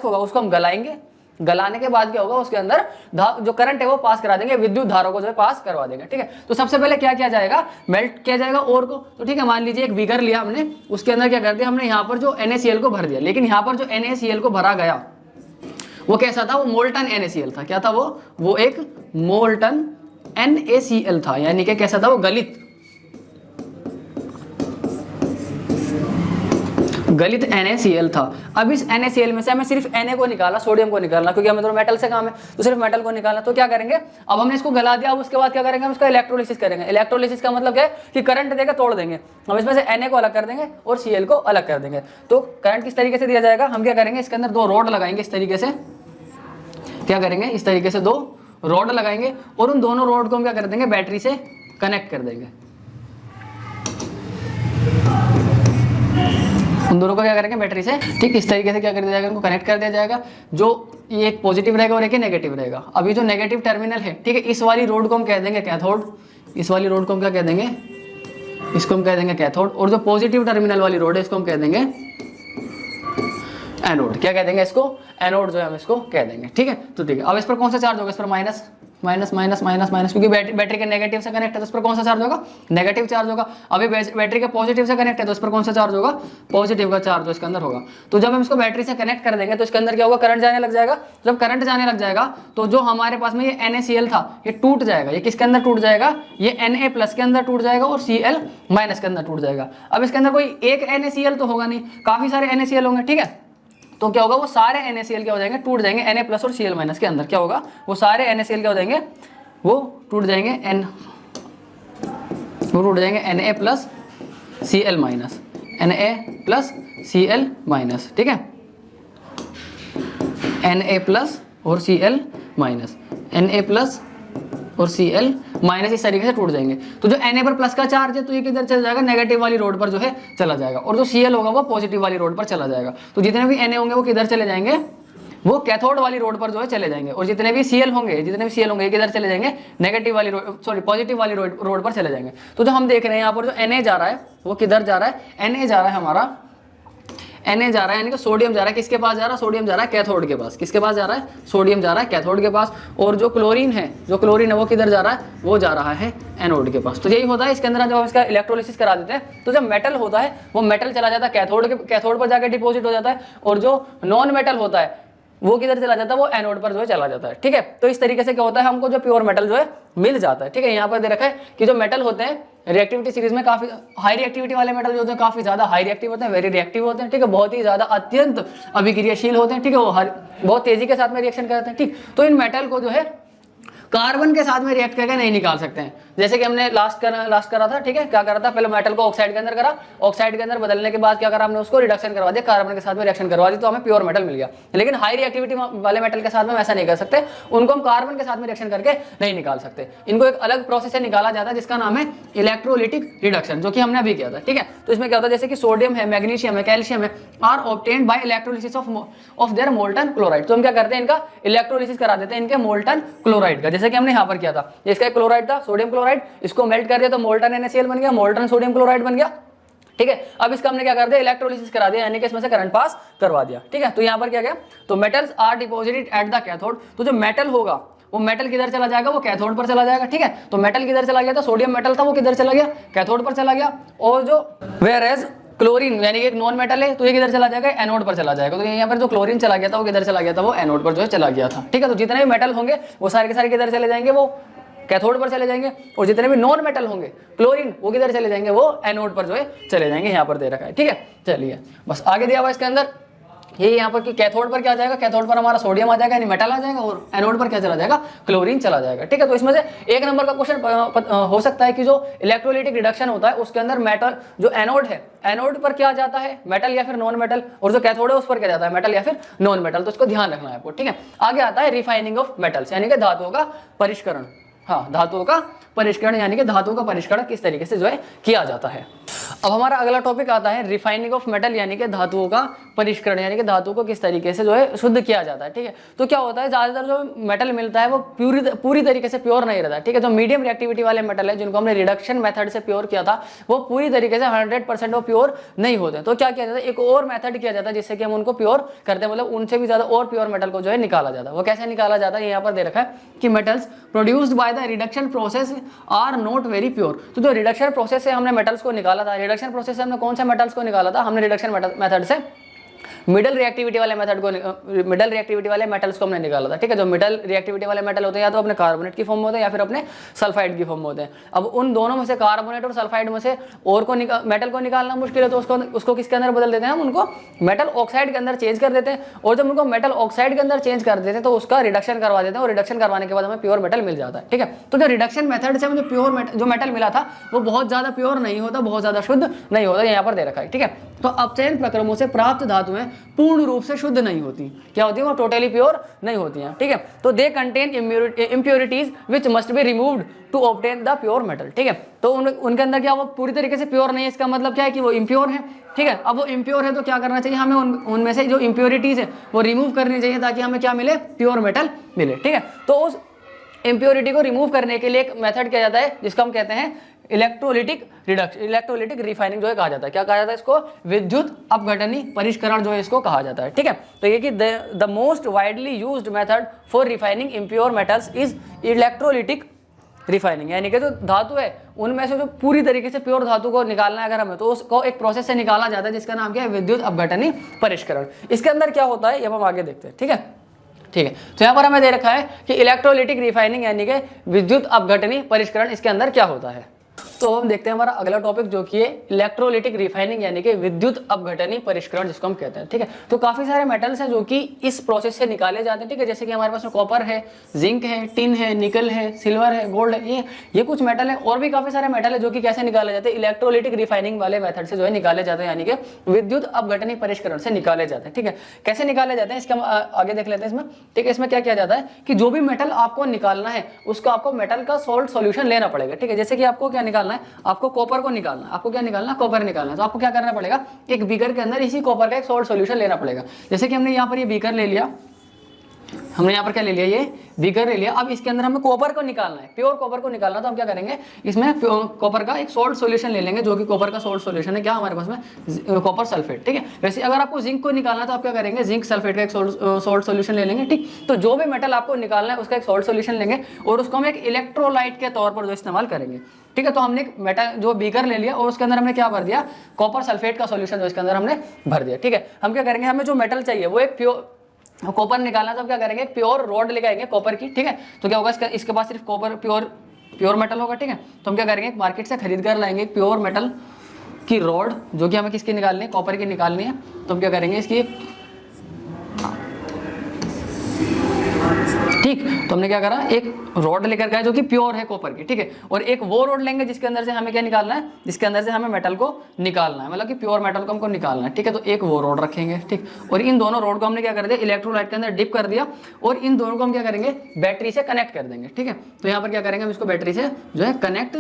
होगा उसको हम गलाएंगे, गलाने के बाद क्या होगा, उसके अंदर जो करंट है वो पास करा देंगे, विद्युत धारा को जो है पास करवा देंगे, ठीक है। तो सबसे पहले क्या किया जाएगा, मेल्ट किया जाएगा ओर को। तो ठीक है, मान लीजिए एक बीकर लिया हमने, उसके अंदर क्या कर दिया हमने, यहाँ पर जो NaCl को भर दिया, लेकिन यहाँ पर जो NaCl को भरा गया वो कैसा था, वो मोल्टन NaCl था। क्या था वो एक मोल्टन NaCl था, यानी कि कैसा था, वो गलित NaCl था। अब इस NaCl में से हमें सिर्फ Na को निकाला, सोडियम को निकालना, क्योंकि हमें तो मेटल से काम है, तो सिर्फ मेटल को निकालना। तो क्या करेंगे, अब हमने इसको गला दिया, अब उसके बाद क्या करेंगे, हम इसका इलेक्ट्रोलिसिस करेंगे। इलेक्ट्रोलिसिस का मतलब क्या है कि करंट देकर तोड़ देंगे। हम इसमें से Na को अलग कर देंगे और Cl को अलग कर देंगे। तो करंट किस तरीके से दिया जाएगा, हम क्या करेंगे, इसके अंदर 2 रॉड लगाएंगे, इस तरीके से क्या करेंगे, इस तरीके से 2 रॉड लगाएंगे और उन दोनों रॉड को हम क्या कर देंगे, बैटरी से कनेक्ट कर देंगे। उन दोनों को क्या करेंगे, बैटरी से, ठीक इस तरीके से क्या कर दिया जाएगा, उनको कनेक्ट कर दिया जाएगा। जो ये एक पॉजिटिव रहेगा और एक नेगेटिव रहेगा। अभी जो नेगेटिव टर्मिनल है, ठीक है, इस वाली रोड को हम कह देंगे कैथोड, इस वाली रोड को हम क्या कह देंगे, इसको हम कह देंगे कैथोड। और जो पॉजिटिव टर्मिनल वाली रोड है इसको हम कह देंगे एनोड। क्या कह देंगे इसको, एनोड जो है हम इसको कह देंगे, ठीक है। तो ठीक है, अब इस पर कौन सा चार्ज होगा, इस पर minus minus minus minus minus, क्योंकि बैटरी के नेगेटिव से कनेक्ट है तो इस पर कौन सा चार्ज होगा, नेगेटिव चार्ज होगा। अभी बैटरी के पॉजिटिव से कनेक्ट है तो इस पर कौन सा चार्ज होगा, पॉजिटिव का चार्ज इसके अंदर होगा। तो जब हम इसको बैटरी से कनेक्ट कर देंगे तो इसके अंदर क्या होगा, करंट जाने लग जाएगा। जब करंट जाने लग जाएगा तो जो हमारे पास में ये NaCl था ये टूट जाएगा। ये किसके अंदर टूट जाएगा, ये Na+ के अंदर टूट जाएगा और Cl- के अंदर टूट जाएगा। अब इसके अंदर कोई एक NaCl तो होगा नहीं, काफी सारे NaCl होंगे, ठीक है। तो क्या होगा, वो सारे NaCl क्या हो जाएंगे, टूट जाएंगे Na+ और Cl- के अंदर। क्या होगा, वो सारे NaCl क्या हो जाएंगे, वो टूट जाएंगे Na+ Cl-, ठीक है, Na+ और Cl-, Na+ और Cl- इस तरीके से टूट जाएंगे। तो जो Na पर प्लस का चार्ज है तो ये किधर चला जाएगा, नेगेटिव वाली रोड पर जो है चला जाएगा, और जो Cl होगा वो पॉजिटिव वाली रोड पर चला जाएगा। तो जितने भी Na होंगे वो किधर चले जाएंगे, वो कैथोड वाली रोड पर जो है चले जाएंगे, और जितने भी Cl होंगे ये किधर चले जाएंगे, नेगेटिव वाली पॉजिटिव वाली रोड पर चले जाएंगे। तो जो हम देख रहे हैं यहाँ पर जो Na जा रहा है वो किधर जा रहा है, Na जा रहा है हमारा, Na जा रहा है, यानी कि सोडियम जा रहा है, किसके पास जा रहा है, सोडियम जा रहा है कैथोड के पास। किसके पास जा रहा है, सोडियम जा रहा है कैथोड के पास। और जो क्लोरीन है वो किधर जा रहा है, वो जा रहा है एनोड के पास। तो यही होता है इसके अंदर, जब हम इसका इलेक्ट्रोलिसिस करा देते हैं तो जब मेटल होता है वो मेटल चला जाता है कैथोड पर जाकर डिपोजिट हो जाता है, और जो नॉन मेटल होता है वो किधर चला जाता है, वो एनोड पर जो है चला जाता है, ठीक है। तो इस तरीके से क्या होता है, हमको जो प्योर मेटल जो है मिल जाता है, ठीक है। यहाँ पर दे रखा है कि जो मेटल होते हैं रिएक्टिविटी सीरीज में काफी हाई रिएक्टिविटी वाले मेटल जो होते हैं काफी ज्यादा हाई रिएक्टिव होते हैं, वेरी रिएक्टिव होते हैं, ठीक है, बहुत ही ज्यादा अत्यंत अभिक्रियाशील होते हैं, ठीक है, वो बहुत तेजी के साथ में रिएक्शन करते हैं, ठीक। तो इन मेटल को जो है कार्बन के साथ में रिएक्ट करके नहीं निकाल सकते हैं, जैसे कि हमने लास्ट करा था, ठीक है। क्या करा था, पहले मेटल को ऑक्साइड के अंदर करा, ऑक्साइड के अंदर बदलने के बाद क्या करा हमने, उसको रिडक्शन करवा दिया, कार्बन के साथ में रिएक्शन करवा दी, तो हमें प्योर मेटल मिल गया। लेकिन हाई रिएक्टिविटी वाले मेटल के साथ में ऐसा नहीं कर सकते, उनको हम कार्बन के साथ में रिएक्शन करके नहीं निकाल सकते। इनको एक अलग प्रोसेस से निकाला जाता है जिसका नाम है इलेक्ट्रोलिटिक रिडक्शन, जो कि हमने अभी किया था, ठीक है। तो इसमें क्या होता है, जैसे कि सोडियम है, मैग्नीशियम है, कैल्शियम है, are obtained by electrolysis of their molten chloride. तो हम क्या करते हैं, इनका इलेक्ट्रोलिसिस करा देते हैं इनके मोल्टन क्लोराइड का, जैसे कि हमने यहाँ पर किया था। इसका क्लोराइड था, सोडियम क्लोराइड, इसको मेल्ट कर दिया तो मोल्टन NaCl बन गया, मोल्टन सोडियम क्लोराइड बन गया, ठीक है। अब इसका हमने क्या कर दिया, इलेक्ट्रोलिसिस करा दिया, यानी कि इसमें से करंट पास करवा दिया, ठीक है। तो यहाँ पर क्या गया, तो metals are deposited at the cathode. तो जो मेटल होगा वो मेटल किधर चला जाएगा, वो कैथोड पर चला जाएगा, ठीक है। तो मेटल किधर चला गया, तो सोडियम मेटल था वो किधर चला गया, कैथोड पर चला गया। और जो वेयर एज क्लोरीन यानी कि एक नॉन मेटल है तो ये किधर चला जाएगा, एनोड पर चला जाएगा। तो यहाँ पर जो क्लोरीन चला गया था वो किधर चला गया था, वो एनोड पर जो है चला गया था, ठीक है। तो जितने भी मेटल होंगे वो सारे के सारे किधर चले जाएंगे, वो कैथोड पर चले जाएंगे, और जितने भी नॉन मेटल होंगे क्लोरीन वो किधर चले जाएंगे, वो एनोड पर जो है चले जाएंगे, यहाँ पर दे रखा है, ठीक है। चलिए बस आगे दिया हुआ इसके अंदर ये यहाँ पर कि कैथोड पर क्या जाएगा, कैथोड पर हमारा सोडियम आ जाएगा यानी मेटल आ जाएगा, और एनोड पर क्या चला जाएगा, क्लोरीन चला जाएगा। ठीक है, तो इसमें से एक नंबर का क्वेश्चन हो सकता है कि जो इलेक्ट्रोलाइटिक रिडक्शन होता है उसके अंदर मेटल, जो एनोड है, एनोड पर क्या जाता है, मेटल या फिर नॉन मेटल, और जो कैथोड है उस पर क्या जाता है, मेटल या फिर नॉन मेटल। तो इसको ध्यान रखना है आपको। ठीक है, आगे आता है रिफाइनिंग ऑफ मेटल्स यानी कि धातुओं का परिष्करण। हाँ, धातुओं का परिष्करण यानी कि धातुओं का परिष्करण किस तरीके से जो है किया जाता है। अब हमारा अगला टॉपिक आता है रिफाइनिंग ऑफ मेटल यानी कि धातुओं का परिष्करण यानी कि धातु को किस तरीके से जो है शुद्ध किया जाता है। ठीक है, तो क्या होता है, ज्यादातर जो मेटल मिलता है वो पूरी तरीके से प्योर नहीं रहता। ठीक है, जो मीडियम रिएक्टिविटी वाले मेटल है जिनको हमने रिडक्शन मेथड से प्योर किया था वो पूरी तरीके से 100% वो प्योर नहीं होते। तो क्या किया जाता है, एक और मेथड किया जाता है जिससे कि हम उनको प्योर करते हैं, मतलब उनसे भी ज्यादा और प्योर मेटल को जो है निकाला जाता है। वो कैसे निकाला जाता है, यहाँ पर दे रखा है कि metals produced by the reduction process are not very pure. तो जो रिडक्शन प्रोसेस से हमने मेटल्स को निकाला था, रिडक्शन प्रोसेस से हमने कौन से मेटल्स को निकाला था, हमने रिडक्शन मेथड से मिडल रिएक्टिविटी वाले मेथड को, मिडल रिएक्टिविटी वाले मेटल्स को हमने निकाला था। ठीक है, जो मिडल रिएक्टिविटी वाले मेटल होते हैं या तो अपने कार्बोनेट की फॉर्म में होते हैं या फिर अपने सल्फाइड की फॉर्म में होते हैं। अब उन दोनों में से, कार्बोनेट और सल्फाइड में से और को मेटल को निकालना मुश्किल है, तो उसको किसके अंदर बदल देते हैं हम, उनको मेटल ऑक्साइड के अंदर चेंज कर देते हैं। और जब उनको मेटल ऑक्साइड के अंदर चेंज कर देते हैं तो उसका रिडक्शन करवा देते हैं, और रिडक्शन करवाने के बाद हमें प्योर मेटल मिल जाता है। ठीक है, तो जो रिडक्शन मेथड से मुझे प्योर जो मेटल मिला था वो बहुत ज्यादा प्योर नहीं होता, बहुत ज्यादा शुद्ध नहीं होता, यहाँ पर दे रखा है। ठीक है, तो अपचयन प्रक्रमों से प्राप्त धातुएं पूर्ण रूप से शुद्ध नहीं होती। क्या होती है, वो टोटली प्योर नहीं होती हैं। ठीक है, तो they contain impurities which must be removed to obtain the pure metal. ठीक है, तो उनके अंदर क्या, वो पूरी तरीके से प्योर नहीं है, इसका मतलब क्या है कि वो इम्प्योर है। ठीक है, अब वो इम्प्योर है तो क्या करना चाहिए, हमें उनमें से जो इम्प्योरिटीज है वो रिमूव करनी चाहिए ताकि हमें क्या मिले, प्योर मेटल मिले। ठीक है, तो उस इम्प्योरिटी को रिमूव करने के लिए एक मेथड किया जाता है जिसको हम कहते हैं इलेक्ट्रोलिटिक रिडक्शन, इलेक्ट्रोलिटिक रिफाइनिंग जो है कहा जाता है। क्या कहा जाता है इसको, विद्युत अपघटनी परिष्करण जो है इसको कहा जाता है। ठीक है, तो ये कि the most widely used method for refining impure metals is electrolytic refining, यानी कि जो धातु है उनमें से जो पूरी तरीके से प्योर धातु को निकालना है अगर हमें, तो उसको एक प्रोसेस से निकाला जाता है जिसका नाम क्या है, विद्युत अपघटनी परिष्करण। इसके अंदर क्या होता है ये हम आगे देखते हैं। ठीक है, तो यहाँ पर हमें दे रखा है कि इलेक्ट्रोलिटिक रिफाइनिंग यानी कि विद्युत अपघटनी परिष्करण, इसके अंदर क्या होता है। तो हम देखते हैं हमारा अगला टॉपिक जो कि है इलेक्ट्रोलिटिक रिफाइनिंग यानी कि विद्युत अपघटनी परिष्करण जिसको हम कहते हैं। ठीक है, तो काफी सारे मेटल्स हैं जो कि इस प्रोसेस से निकाले जाते हैं। ठीक है, जैसे कि हमारे पास कॉपर है, जिंक है, टिन है, निकल है, सिल्वर है, गोल्ड है, ये कुछ मेटल है। और भी काफी सारे मेटल है जो कि कैसे निकाले जाते हैं, इलेक्ट्रोलिटिक रिफाइनिंग वाले मेथड से जो है निकाले जाते हैं, यानी कि विद्युत अपघटनी परिष्करण से निकाले जाते हैं। ठीक है, कैसे निकाले जाते हैं इसके हम आगे देख लेते हैं इसमें। ठीक है, इसमें क्या किया जाता है कि जो भी मेटल आपको निकालना है उसको आपको मेटल का सॉल्ट सॉल्यूशन लेना पड़ेगा। ठीक है, जैसे कि आपको क्या निकालना है, आपको कॉपर को निकालना है, आपको क्या निकालना है, कॉपर निकालना है। तो आपको क्या करना पड़ेगा, एक बीकर के अंदर इसी कॉपर का एक सॉल्ट सॉल्यूशन लेना पड़ेगा। जैसे कि हमने यहाँ पर ये बीकर ले लिया, हमने यहाँ पर क्या ले लिया, ये बीकर ले लिया। अब इसके अंदर हमें कॉपर को निकालना है, प्योर कॉपर को निकालना, तो हम क्या करेंगे, इसमें कॉपर का एक सॉल्ट सॉल्यूशन ले लेंगे, जो कि कॉपर का सॉल्ट सॉल्यूशन है क्या हमारे पास में, कॉपर सल्फेट। ठीक है, वैसे अगर आपको जिंक को निकालना है तो आप क्या करेंगे, जिंक सल्फेट का एक सॉल्ट सॉल्यूशन ले लेंगे। ठीक, तो जो भी मेटल आपको निकालना है उसका एक सॉल्ट सॉल्यूशन लेंगे और उसको हम एक इलेक्ट्रोलाइट के तौर पर जो इस्तेमाल करेंगे। ठीक है, तो हमने एक मेटल जो बीकर ले लिया और उसके अंदर हमने क्या भर दिया, कॉपर सल्फेट का सॉल्यूशन जो इसके अंदर हमने भर दिया। ठीक है, हम क्या करेंगे, हमें जो मेटल चाहिए वो एक प्योर कॉपर निकालना, तो हम क्या करेंगे, एक प्योर रॉड लेके आएंगे कॉपर की। ठीक है, तो क्या होगा, इसके पास सिर्फ कॉपर प्योर मेटल होगा। ठीक है, तो हम क्या करेंगे, मार्केट से खरीद कर लाएंगे प्योर मेटल की रॉड, जो कि हमें किसकी निकालनी है, कॉपर की निकालनी है। तो हम क्या करेंगे, इसकी ठीक, तो हमने क्या करा, एक रॉड लेकर गए जो कि प्योर है कॉपर की। ठीक है, और एक वो रॉड लेंगे जिसके अंदर से हमें क्या निकालना है, जिसके अंदर से हमें मेटल को निकालना है, मतलब कि प्योर मेटल को हमको निकालना है। ठीक है, तो एक वो रॉड रखेंगे। ठीक, और इन दोनों रॉड को हमने क्या कर दिया, इलेक्ट्रोलाइट के अंदर डिप कर दिया और इन दोनों को हम क्या करेंगे, बैटरी से कनेक्ट कर देंगे। ठीक है, तो यहाँ पर क्या करेंगे, हम इसको बैटरी से जो है कनेक्ट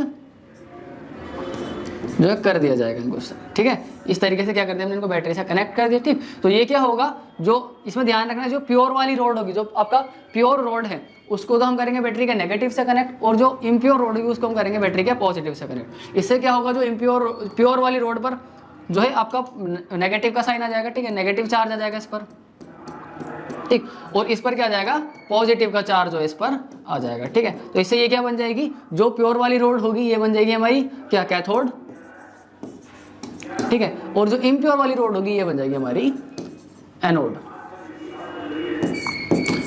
जो है कर दिया जाएगा इनको। ठीक है, इस तरीके से क्या करते हैं, हमने इनको बैटरी से कनेक्ट कर दिया। ठीक, तो ये क्या होगा, जो इसमें ध्यान रखना है, जो प्योर वाली रोड होगी, जो आपका प्योर रोड है उसको तो हम करेंगे बैटरी के नेगेटिव से कनेक्ट, और जो इम्प्योर रोड होगी उसको हम करेंगे बैटरी के पॉजिटिव से कनेक्ट। इससे क्या होगा, जो प्योर वाली रोड पर जो है आपका नेगेटिव का साइन आ जाएगा। ठीक है, नेगेटिव चार्ज आ जाएगा इस पर। ठीक, और इस पर क्या आ जाएगा, पॉजिटिव का चार्ज जो है इस पर आ जाएगा। ठीक है, तो इससे ये क्या बन जाएगी, जो प्योर वाली रोड होगी ये बन जाएगी हमारी क्या, कैथोड। ठीक है, और जो इम्प्योर वाली रोड होगी ये बन जाएगी हमारी एनोड।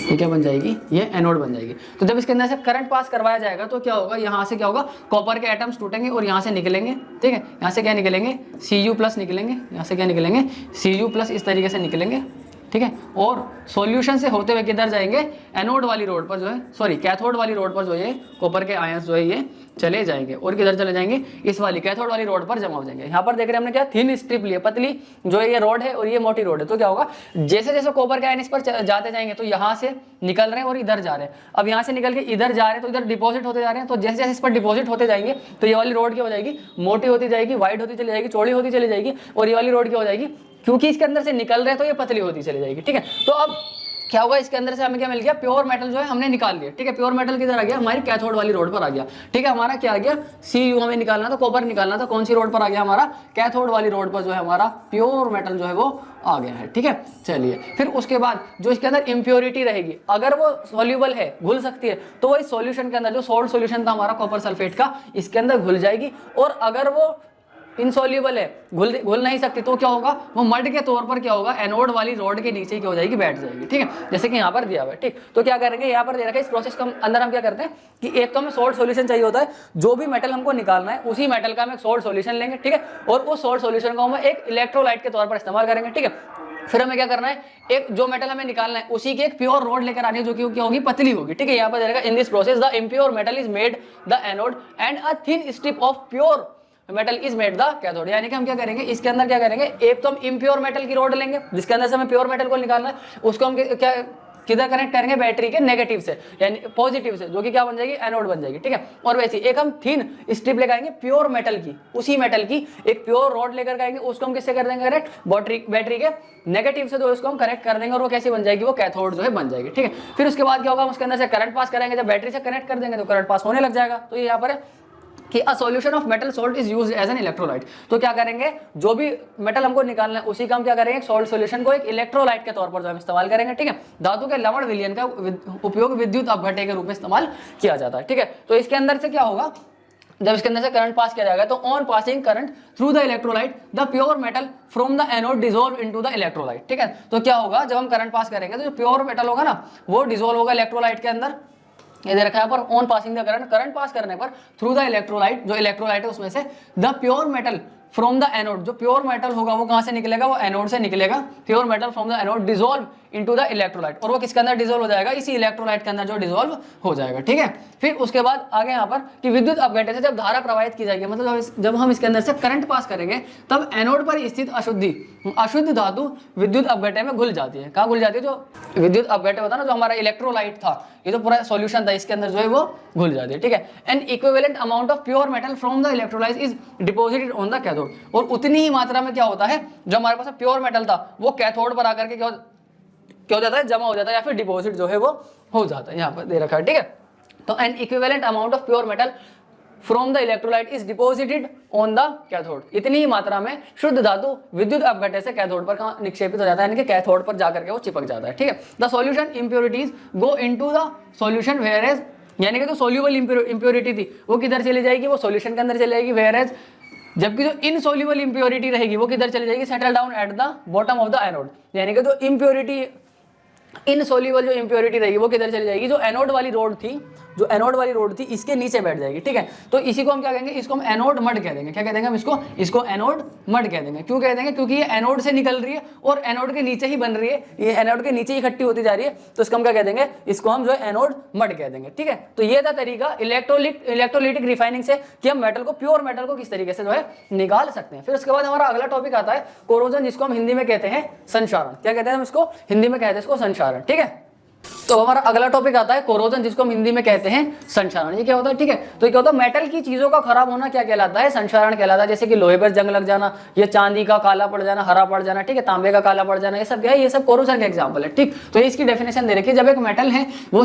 ये क्या बन जाएगी, ये एनोड बन जाएगी। तो जब इसके अंदर से करंट पास करवाया जाएगा तो क्या होगा, यहाँ से क्या होगा, कॉपर के एटम्स टूटेंगे और यहाँ से निकलेंगे। ठीक है, यहाँ से क्या निकलेंगे, Cu+ निकलेंगे, यहाँ से क्या निकलेंगे, Cu+ इस तरीके से निकलेंगे। ठीक है। और सॉल्यूशन से होते हुए किधर जाएंगे, एनोड वाली रोड पर जो है, सॉरी कैथोड वाली रोड पर जो है कॉपर के आयंस जो है ये चले जाएंगे और किधर चले जाएंगे, इस वाली कैथोड वाली रोड पर जमा हो जाएंगे। यहाँ पर देख रहे हैं हमने क्या, थिन स्ट्रिप लिया, पतली जो है ये रोड है और ये मोटी रोड है। तो क्या होगा, जैसे जैसे कॉपर के आयन इस पर जाते जाएंगे तो यहाँ से निकल रहे हैं और इधर जा रहे हैं। अब यहाँ से निकल के इधर जा रहे हैं तो इधर डिपॉजिट होते जा रहे हैं। तो जैसे जैसे इस पर डिपॉजिट होते जाएंगे तो ये वाली रोड क्या हो जाएगी, मोटी होती जाएगी, वाइड होती चली जाएगी, चौड़ी होती चली जाएगी। और ये वाली रोड क्या हो जाएगी, क्योंकि इसके अंदर से निकल रहे हैं तो ये पतली होती चली जाएगी। ठीक है, तो अब क्या होगा, इसके अंदर से हमें क्या मिल गया, प्योर मेटल जो है हमने निकाल लिया। ठीक है, प्योर मेटल किधर आ गया, हमारी कैथोड वाली रोड पर आ गया। ठीक है, हमारा क्या आ गया, Cu हमें निकालना था, कॉपर निकालना था, कौन सी रोड पर आ गया, हमारा कैथोड वाली रोड पर जो है हमारा प्योर मेटल जो है वो आ गया है। ठीक है, चलिए फिर उसके बाद जो इसके अंदर इम्प्योरिटी रहेगी, अगर वो सॉल्यूबल है, घुल सकती है, तो वो इस सॉल्यूशन के अंदर जो सॉल्ट सॉल्यूशन था हमारा कॉपर सल्फेट का, इसके अंदर घुल जाएगी। और अगर वो इनसॉल्यूबल है, घुल नहीं सकती, तो क्या होगा, वो मड के तौर पर क्या होगा, एनोड वाली रोड के नीचे क्या हो जाएगी, बैठ जाएगी। ठीक है, जैसे कि यहाँ पर दिया हुआ है। ठीक, तो क्या करेंगे, यहाँ पर दे रखा है, इस प्रोसेस के अंदर हम क्या करते हैं कि एक तो हमें सॉल्ट सॉल्यूशन चाहिए होता है, जो भी मेटल हमको निकालना है उसी मेटल का हम एक सॉल्ट सॉल्यूशन लेंगे। ठीक है, और उस सॉल्ट सॉल्यूशन को हम एक इलेक्ट्रोलाइट के तौर पर इस्तेमाल करेंगे। ठीक है, फिर हमें क्या करना है, एक जो मेटल हमें निकालना है उसी की एक प्योर रोड लेकर आनी है, जो कि क्या होगी, पतली होगी। ठीक है, यहाँ पर देगा, in this process the impure metal is made the anode and a thin strip of pure metal is made the cathode. यानी कि हम क्या करेंगे, इसके अंदर क्या करेंगे, एक तो हम इम्प्योर मेटल की रोड लेंगे जिसके अंदर से हमें प्योर मेटल को निकालना है, उसको हम क्या किधर कनेक्ट करेंगे, बैटरी के नेगेटिव से यानी पॉजिटिव से, जो कि क्या बन जाएगी, एनोड बन जाएगी। ठीक है, और वैसे एक हम थिन स्ट्रिप लेकर आएंगे प्योर मेटल की, उसी मेटल की एक प्योर रोड लेकर आएंगे, उसको हम किससे कर देंगे कनेक्ट, बैटरी के नेगेटिव से, तो उसको हम कनेक्ट कर देंगे और वो कैसे बन जाएगी, वो कैथोड जो है बन जाएगी। ठीक है, फिर उसके बाद क्या होगा, हम उसके अंदर से करंट पास करेंगे, जब बैटरी से कनेक्ट कर देंगे तो करंट पास होने लग जाएगा। तो ये यहाँ पर है कि a solution of metal salt is used as an electrolyte. तो क्या करेंगे, जो भी मेटल हमको निकालना है उसी का हम क्या करेंगे, सॉल्ट सॉल्यूशन को एक इलेक्ट्रोलाइट के तौर पर जो हम इस्तेमाल करेंगे। ठीक है, धातु के लवण विलयन का उपयोग विद्युत अपघट्य के रूप में इस्तेमाल किया जाता है। ठीक है, तो इसके अंदर से क्या होगा, जब इसके अंदर से करंट पास किया जाएगा तो on passing current through the electrolyte the pure metal from the anode dissolve into the electrolyte. ठीक है, तो क्या होगा, जब हम करंट पास करेंगे तो जो प्योर मेटल होगा ना, वो डिसॉल्व होगा इलेक्ट्रोलाइट के अंदर। ये दे रखा है पर on passing the current pass करने पर थ्रू द इलेक्ट्रोलाइट, जो इलेक्ट्रोलाइट है उसमें से the pure metal from the anode, जो प्योर मेटल होगा वो कहां से निकलेगा, वो एनोड से निकलेगा। Pure metal from the anode dissolve into the electrolyte, और वो किसके अंदर डिसॉल्व हो जाएगा, इसी इलेक्ट्रोलाइट के अंदर जो डिसॉल्व हो जाएगा। ठीक है, फिर उसके बाद आगे यहाँ पर कि विद्युत अपघट्य से जब धारा प्रवाहित की जाएगी, मतलब जब हम इसके अंदर से करंट पास करेंगे तब एनोड पर स्थित अशुद्ध धातु विद्युत अपघट्य में घुल जाती है। कहाँ घुल जाती है, जो विद्युत अपघट्य होता है ना, जो हमारा इलेक्ट्रोलाइट था, ये जो पूरा सॉल्यूशन था इसके अंदर जो है वो घुल जाती है। ठीक है, N equivalent amount of pure metal from the electrolyte is deposited on the cathode, और उतनी ही मात्रा में क्या होता है, जो हमारे पास प्योर मेटल था वो कैथोड पर आकर के क्या हो जाता है, जमा हो जाता है या फिर डिपॉजिट जो है वो हो जाता है। यहाँ पर दे रखा है। ठीक है, तो N equivalent amount of pure metal from the electrolyte is deposited on the cathode, इतनी ही मात्रा में शुद्ध धातु विद्युत अपघट्य से कैथोड पर निक्षेपित हो जाता है, यानी कि कैथोड पर जाकर के वो चिपक जाता है। ठीक है, the solution impurities go into the solution whereas, यानी कि जो सोल्यूबल इंप्योरिटी थी वो किधर चली जाएगी, वो सॉल्यूशन के अंदर चली जाएगी, वेयर एज, जबकि जो इनसोल्यूबल इंप्योरिटी रहेगी वो किधर चली जाएगी, settle down at the bottom of the anode, यानी कि जो इंप्योरिटी इनसोल्यूबल जो इंप्योरिटी रहेगी वो किधर चली जाएगी, जो एनोड वाली रोड थी, जो एनोड वाली रोड थी इसके नीचे बैठ जाएगी। ठीक है, तो इसी को हम क्या कहेंगे, इसको हम एनोड मड कह देंगे। क्या कह देंगे हम इसको एनोड मड कह देंगे। क्यों कह देंगे, क्योंकि ये एनोड से निकल रही है और एनोड के नीचे ही बन रही है, ये एनोड के नीचे ही इकट्ठी होती जा रही है, तो इसको हम क्या कह देंगे, इसको हम जो है एनोड मड कह देंगे। ठीक है, तो ये था तरीका इलेक्ट्रोलिटिक रिफाइनिंग से कि हम मेटल को, प्योर मेटल को किस तरीके से जो है निकाल सकते हैं। फिर उसके बाद हमारा अगला टॉपिक आता है कोरोजन, जिसको हम हिंदी में कहते हैं संक्षारण। क्या कहते हैं हम इसको, हिंदी में कहते हैं इसको संक्षारण। ठीक है, तो हमारा अगला टॉपिक आता है कोरोजन, जिसको हम हिंदी में कहते हैं संक्षारण। ये क्या होता है, ठीक है, तो ये क्या होता है, मेटल की चीजों का खराब होना क्या कहलाता है, संक्षारण कहलाता है। जैसे कि लोहे पर जंग लग जाना, ये चांदी का काला पड़ जाना, हरा पड़ जाना, ठीक है, तांबे का काला पड़ जाना, ये सब क्या है, ये सब कोरोजन का एग्जाम्पल है। ठीक, तो इसकी डेफिनेशन दे रखी है, जब एक मेटल है वो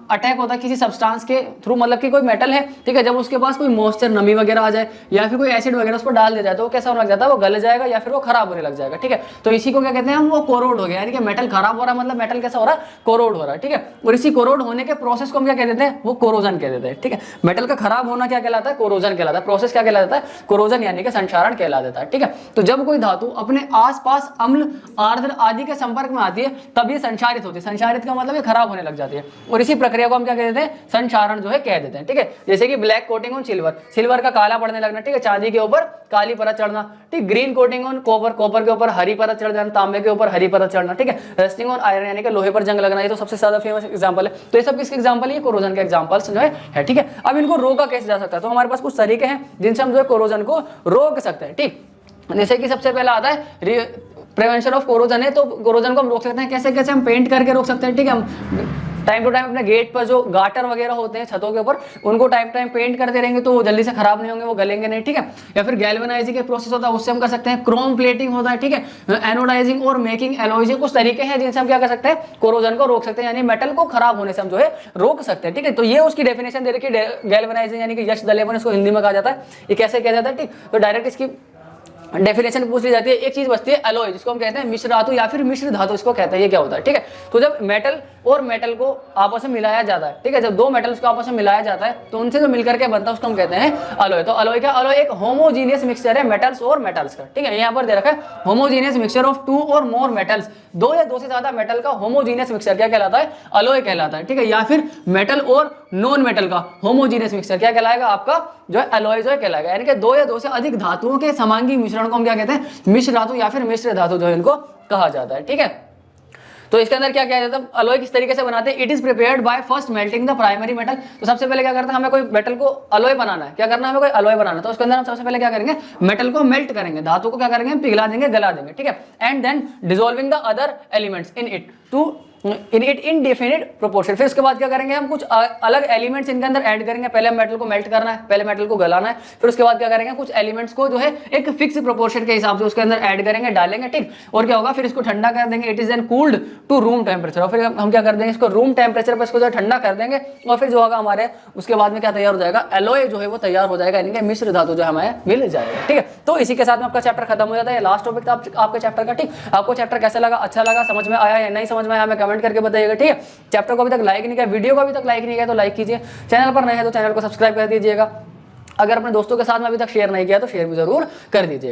अटैक होता है किसी सब्सटेंस के थ्रू, मतलब कि कोई मेटल है, ठीक है, जब उसके पास कोई मॉइस्चर, नमी वगैरह आ जाए या फिर कोई एसिड वगैरह उस पर डाल दिया जाए तो वो कैसा होने लग जाता है, वो गल जाएगा या फिर वो खराब होने लग जाएगा। ठीक है, तो इसी को क्या कहते हैं हम, वो कोरोड हो गया, यानी कि मेटल खराब हो रहा है, मतलब मेटल कैसा हो रहा है, कोरोड हो रहा है। ठीक ठीक है। और इसी कोरोड होने के प्रोसेस को हम क्या कह देते हैं, वो कोरोजन कह देते हैं, ठीक है। मेटल का खराब होना क्या कहलाता है, कोरोजन कहलाता है। प्रोसेस क्या कहलाता है, कोरोजन यानी कि संक्षारण कहला देता है, ठीक है। तो जब कोई धातु अपने आसपास अम्ल, आर्द्र आदि के संपर्क में आती है तब ये संक्षारित होती है। संक्षारित का मतलब ये खराब होने लग जाती है, और इसी प्रक्रिया को हम क्या कह देते हैं, संक्षारण जो है कह देते हैं, ठीक है। जैसे कि black coating on silver, silver का काला पड़ने लगना, ठीक है। चांदी के ऊपर काली परत चढ़ना, ठीक। Green coating on copper, copper के ऊपर हरी परत चढ़ जाना, तांबे के ऊपर हरी परत चढ़ना, ठीक है। रस्टिंग ऑन आयरन यानी कि लोहे पर जंग लगना, ये तो सबसे ज्यादा फेमस एग्जांपल है। तो ये सब किसके एग्जांपल है, ये कोरोजन के एग्जांपल्स जो है, ठीक है। अब इनको रोका कैसे जा सकता है, तो हमारे पास कुछ तरीके हैं जिनसे हम जो है कोरोजन को रोक सकते हैं, ठीक। जैसे कि सबसे पहला आता है प्रिवेंशन ऑफ कोरोजन है, तो कोरोजन को हम रोक सकते हैं कैसे, कैसे हम पेंट करके रोक सकते हैं, ठीक है। हम टाइम टू टाइम अपने गेट पर जो गाटर वगैरह होते हैं छतों के ऊपर, उनको टाइम टाइम पेंट करते रहेंगे तो वो जल्दी से खराब नहीं होंगे, वो गलेंगे नहीं, ठीक है। या फिर गैल्वेनाइजिंग के प्रोसेस होता है, उससे हम कर सकते हैं। क्रोम प्लेटिंग होता है, ठीक है। एनोडाइजिंग और मेकिंग एलॉयज, कुछ तरीके हैं जिनसे हम क्या कर सकते हैं, कोरोजन को रोक सकते हैं, यानी मेटल को खराब होने से हम जो है रोक सकते हैं, ठीक है। तो ये उसकी डेफिनेशन दे रखी है, गैल्वेनाइजिंग यानी कि यश दलेपन इसको हिंदी में कहा जाता है। ये कैसे कहा जाता है, ठीक। तो डायरेक्ट इसकी डेफिनेशन पूछ ली जाती है। एक चीज बचती है एलॉय, जिसको हम कहते हैं मिश्र धातु या फिर मिश्र धातु इसको कहते हैं। ये क्या होता है, ठीक है। तो जब मेटल और मेटल को आपस में मिलाया जाता है, ठीक है, जब दो मेटल्स को आपस में मिलाया जाता है तो उनसे जो मिलकर के बनता है उसको हम कहते हैं अलॉय। तो अलॉय क्या, अलॉय एक होमोजीनियस मिक्सचर है मेटल्स और मेटल्स का, ठीक है। यहाँ पर दे रखा है होमोजीनियस मिक्सचर ऑफ टू और मोर मेटल्स, दो या दो से ज्यादा मेटल का होमोजीनियस मिक्सचर क्या कहलाता है, अलॉय कहलाता है, ठीक है। या फिर मेटल और नॉन मेटल का होमोजीनियस मिक्सचर क्या कहलाएगा, आपका जो है अलॉय जो है कहलाएगा। यानी कि दो या दो से अधिक धातुओं के समांगी मिश्रण को हम क्या कहते हैं, मिश्र धातु या फिर मिश्र धातु जो है इनको कहा जाता है, ठीक है। तो इसके अंदर क्या किया जाता है, अलॉय किस तरीके से बनाते हैं, it is prepared by first melting the primary metal. तो सबसे पहले क्या करते हैं, हमें कोई मेटल को अलॉय बनाना है, क्या करना है, हमें कोई अलॉय बनाना है, तो उसके अंदर हम सबसे पहले क्या करेंगे, मेटल को मेल्ट करेंगे, धातु को क्या करेंगे, पिघला देंगे, गला देंगे, ठीक है। And then dissolving the other elements in it to indefinite proportion. फिर उसके बाद क्या करेंगे, हम कुछ अलग एलिमेंट्स इनके अंदर ऐड करेंगे। पहले मेटल को मेल्ट करना है, पहले मेटल को गलाना है, फिर उसके बाद क्या करेंगे, कुछ एलिमेंट्स को जो है एक फिक्स प्रोपोर्शन के हिसाब से उसके अंदर ऐड करेंगे, डालेंगे, ठीक। और क्या होगा, फिर इसको ठंडा कर देंगे, it is then cooled to room temperature. और फिर हम क्या कर देंगे, इसको रूम टेम्परेचर पर इसको जो ठंडा कर देंगे, और फिर जो होगा हमारे उसके बाद में क्या तैयार हो जाएगा, एलॉय जो है वो तैयार हो जाएगा, यानी कि मिश्र धातु जो हमें मिल जाएगा, ठीक है। तो इसी के साथ में आपका चैप्टर खत्म हो जाता है, लास्ट टॉपिक था आपके चैप्टर का, ठीक। आपको चैप्टर कैसा लगा, अच्छा लगा, समझ में आया या नहीं समझ में आया, हमें कमेंट करके बताइएगा, ठीक है। चैप्टर को अभी तक लाइक नहीं किया, वीडियो को अभी तक लाइक नहीं किया तो लाइक कीजिए, चैनल पर नए हैं तो चैनल को सब्सक्राइब कर दीजिएगा। अगर अपने दोस्तों के साथ में अभी तक शेयर नहीं किया तो शेयर भी जरूर कर दीजिएगा।